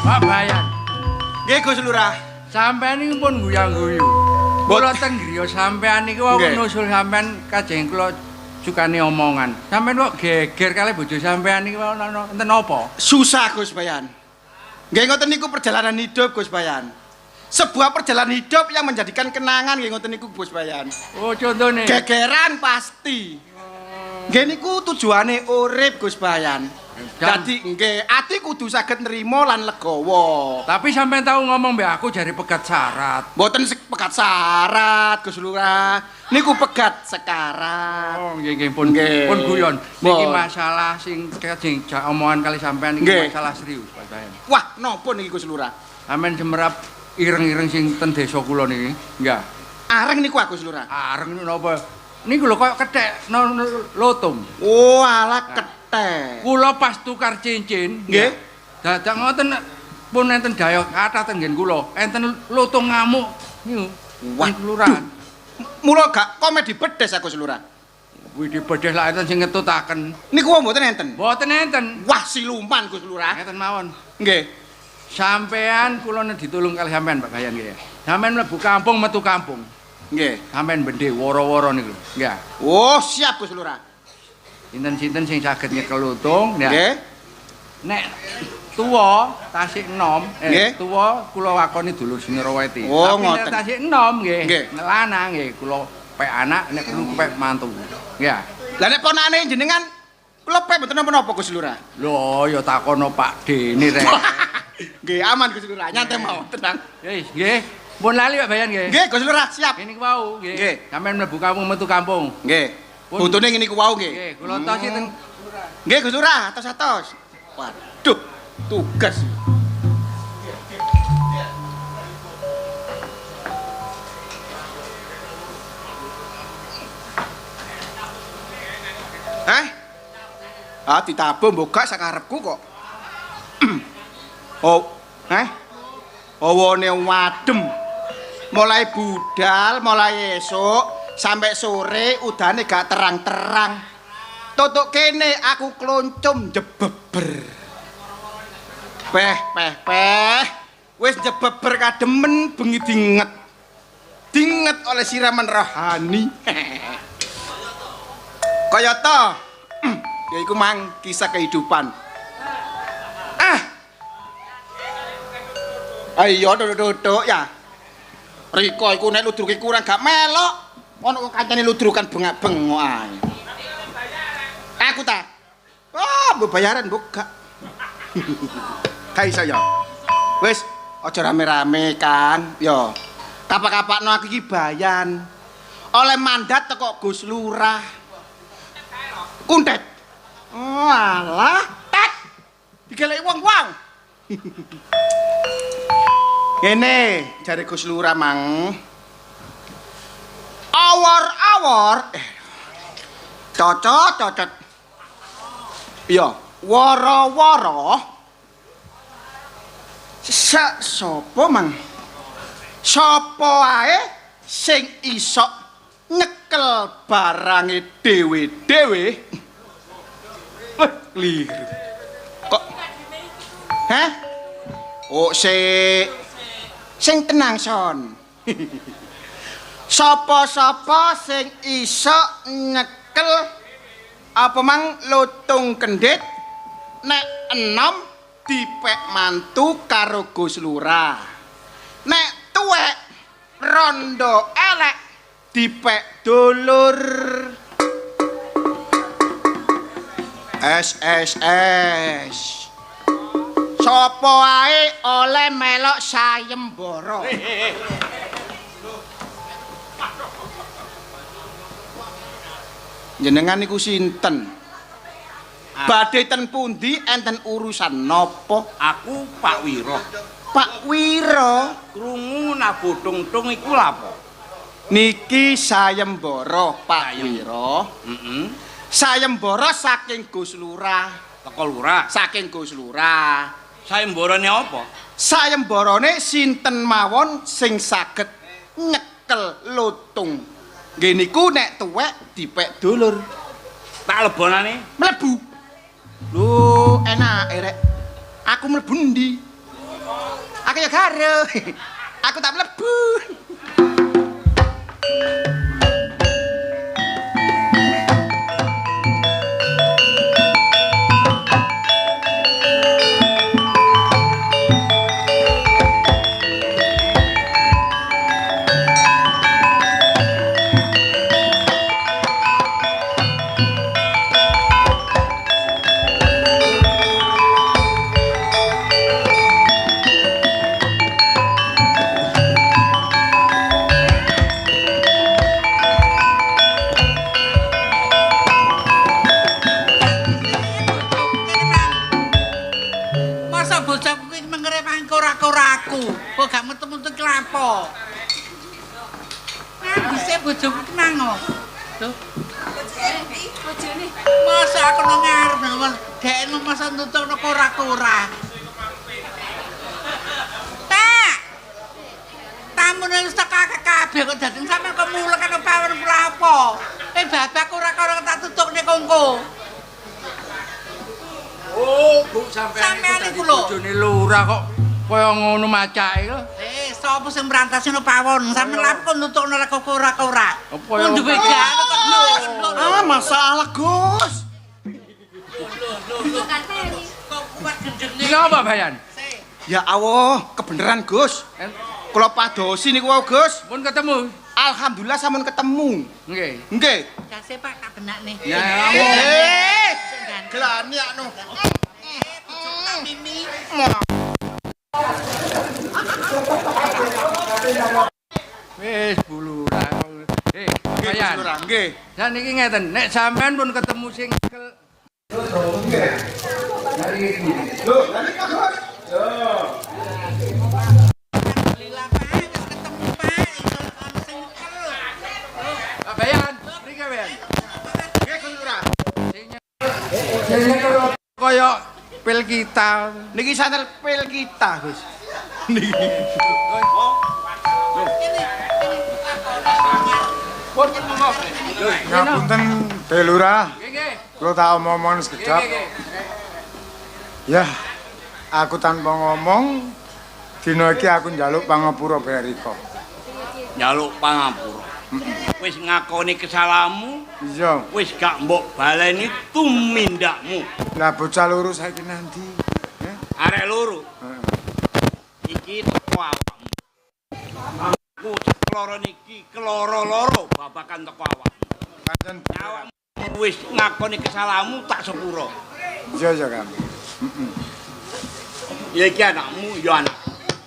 Pak Bayan, Nggih Gus Lurah. sampean iki pun guyang-guyu. Kula teng griya sampean iki wau Nggih. nusul sampean kajeng kula cukane omongan. Sampean kok geger kali bojo sampean iki wau enten apa? Susah Gus Bayan. Nggih ngoten niku perjalanan hidup Gus Bayan. Sebuah perjalanan hidup yang menjadikan kenangan nggih ngoten niku Gus Bayan. Oh, contone. Gegeran pasti. Nggih niku tujuane urip Gus Bayan. Dadi nggih ati kudu saged nrimo lan legawa. Tapi sampean tahu ngomong mbek aku jari pegat syarat. Mboten pegat syarat Gus Lurah. Niku pegat sekarat. Oh, nggih pun Nggih. pun guyon. Niki Bon. masalah sing kajeng omongan kali sampean iki Nggih. masalah serius, Pak Bayan. Wah, napa niki Gus Lurah? Sampeyan jemerap ireng-ireng sing ten desa kula niki. Nggih. Areng niku Gus Lurah. Areng niku napa? Niku lho koyo kethek lotum. Oh, ala kethek. Kula pas tukar cincin, Nggih. dadak ngoten pun enten daya kathah ten nggen kula. Enten lutung ngamuk niku. Wah, kelurahan. Mula gak komedi bedes Gus Lurah. Widhi bedhes lak enten sing ngetutaken. Niku mboten enten. Mboten enten. Wah, siluman Gus Lurah. Ngeten mawon. Nggih. Sampean kula ditulung kali sampean Pak Bayan nggih. Sampean mlebu kampung metu kampung. Nggih. Sampean bendhe woro-woro niku. Nggih. Oh, siap Gus Lurah. Sinten-sinten sing saged nyekel lutung, ya. Nggih. Nek tuwa tasik enom, Nggih. tuwa kula wakoni dulur Sinirawati. Oh, Tapi nek ngoten. tasik enom nggih. Nggih. Lanang nggih kula pek anak nek perlu pek mantu. Nggih. Lah nek ponakane jenengan kula pek mboten napa-napa Gus Lurah. Lho ya takono Pak Dene rek. Nggih, aman Gus Lurah. Nyantai mawon, tenang. Wis nggih. Pun lali Pak Bayan nggih. Nggih, Gus Lurah, siap. Ini wau nggih. Nggih. Sampeyan mlebu kampung metu kampung. Nggih. Pun- Buntune ngene iku wau nggih. Nggih, kula tos sinten. Nggih, Gus Lurah, atos-atos. Waduh, tugas. Ditabuh mbok gak sakarepku kok. Oh, Hawane wadem. Mulai budal, mulai esuk sampai sore udane gak terang-terang. Tutuk kene aku kloncum jebeber. Peh. Wis jebeber kademen bengi dinget. Dinget oleh siraman rohani. Kayata yaiku mang kisah kehidupan. Ayo duduk ya. Riko iku nek ludruke kurang gak melok. Ono kok kancane ludrukan bengak-bengok ae. Aku ta. Mbok bayaran mbok gak. Gak iso ya. Wis aja rame-rame, Kang. Yo. Kapak-kapakno aku iki bayan. Oleh mandat teko Gus Lurah. Kuntet. Oh, alah, tek. Digeleki wong-wong. Ngene jare Gus Lurah mang. Awor-awor cocot. Iya, woro-woro. Sapa mang? Sapa ae sing iso nyekel barange dhewe-dhewe? Liru. Kok Oh, sing tenang son. Sapa-sapa sing iso nyekel apa mang lutung kendhit nek enom dipek mantu karo Gus Lurah. Nek tuwek rondo elek dipek dulur. SSS. Sopo ae oleh melok sayembara. Jenengan niku sinten? Badhe ten pundi enten urusan napa? Aku Pak Wiro. Pak Wiro, Krungu nabodong-dong iku lapo? niki sayembara Pak Wiro. Heeh. Sayembara saking Gus Lurah. Teko lurah. Saking Gus Lurah. Sayembarane apa? Sayembarane sinten mawon sing saged nyekel lutung. Nggih niku nek tuwek dipek dulur. Tak lebonane. Mlebu. Lho, enak rek. Aku mlebu ndi? Aku ya karo. Aku tak mlebu. Kok gak metu-metu kelapo? Nah, bisa bojoku kenang kok. Tuh. Bojone. Masa aku nang ngarep nang dekno masa nutupno kora-kora. Tak. Tamune wis tak kabeh kok dadi sampean kok mulek karo pawon kelapo. Babak kora-kora tak tutupne kongko. Oh, Bu sampean iku lho. Bojone lurah kok kaya ngono macake lho. Sapa sing mrantasno pawon? Sampeyan lapo kok nutukno rek kora-kora. Apa duwe gane kok Ah, masalah, Gus. kok kuat gendenge. Iki apa, Bayan? Ya Allah, kebeneran, Gus. Kula padosi niku wau, Gus. Pun ketemu. Alhamdulillah sampun ketemu. Nggih. Nggih. Kasih Pak tak benakne. Ya, Gelani anu. Mimi. Wis bulurah. Bayan. Nggih. Dan iki ngeten, nek sampean pun ketemu sing Pak Bayan, mriki Bayan. Nggih, Gus Lurah. Sing kaya pil kita. Niki santel pil kita, Gus. Niki. Ngapunten, De Lurah. Nggih. Kula tak omong-omong sekedap. Ya, aku tanpa ngomong dina iki aku njaluk pangapura Beriko. Njaluk pangapura. Wis ngakoni kesalahanmu, Iya. wis gak mbok baleni tumindakmu. Lah bocah loro saiki nanti. Arek loro. Iki teko awakmu. Aku keloro niki keloro-loro babakan teko awakmu. Pancen Awakmu wis ngakoni kesalahanmu tak sepuro. iya ya kan. Ya iki anakmu, ya anak.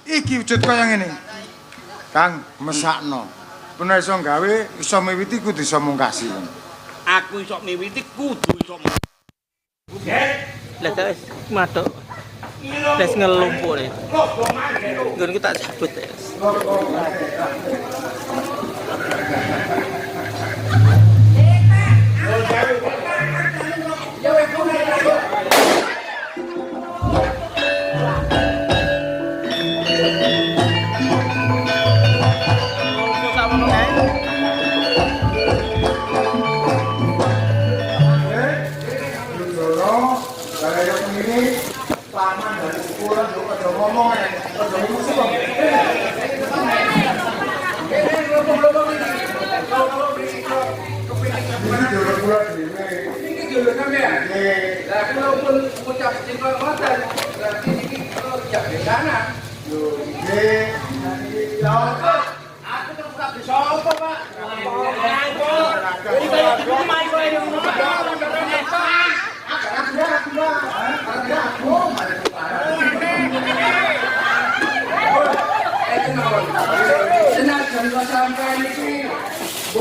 Iki wujud kaya ngene. Kang, mesakno. Puna iso gawe, iso miwiti kudu iso mungkasi. Aku iso miwiti kudu iso. Lah wis matuk. Wis ngelumpuk nih. Nggon tak cabut ya.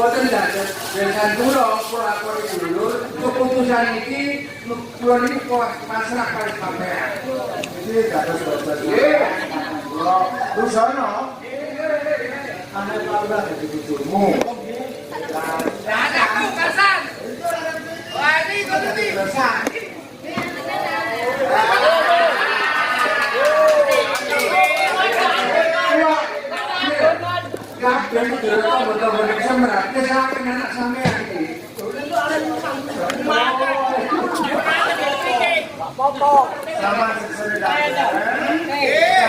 Buatan dengan kula lapor dulur keputusan ini kula ini pasrah kali sampean. Iki dados sebab kula Rusana. Ane kula dadi bojomu. Lah aku kasan. Wah ini kok iki. Kabeh kira betul-betul bisa merate saking anak sampean iki. Apa-apa. Sama sesere dalan. Ya.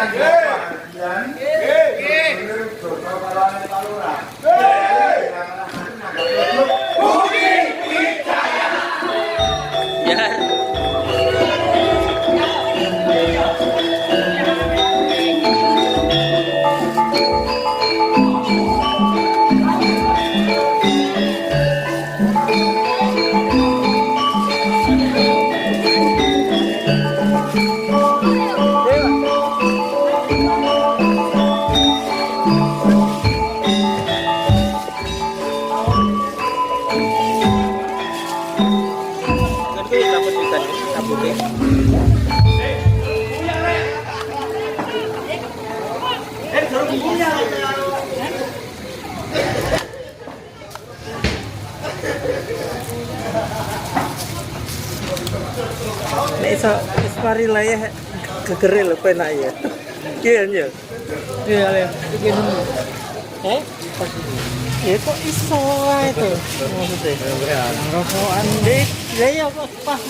Nek iso mari lah ya gegere lho penak ya. Iya ya. Iya le. Iki nemu. Ya kok iso wae to maksudnya. Rokokan deh. Ya kok pas.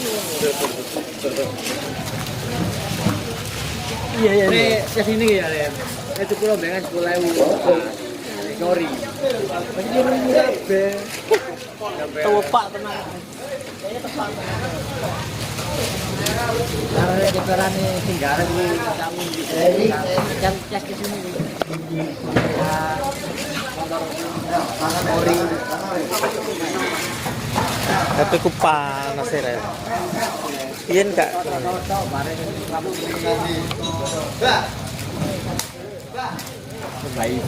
Iya iya. Ke sini ya le. Itu kula bengan 10.000. Sorry. Penjuru kabeh. Tahu Pak tenang. Karena kotoran ini tinggal di kamu jam cas ke sini. Ori. Tapi ku panas ya. Iya enggak? Baik.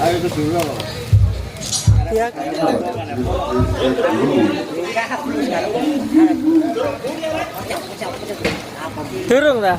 Ayo itu dulu. Ya. Turun lah.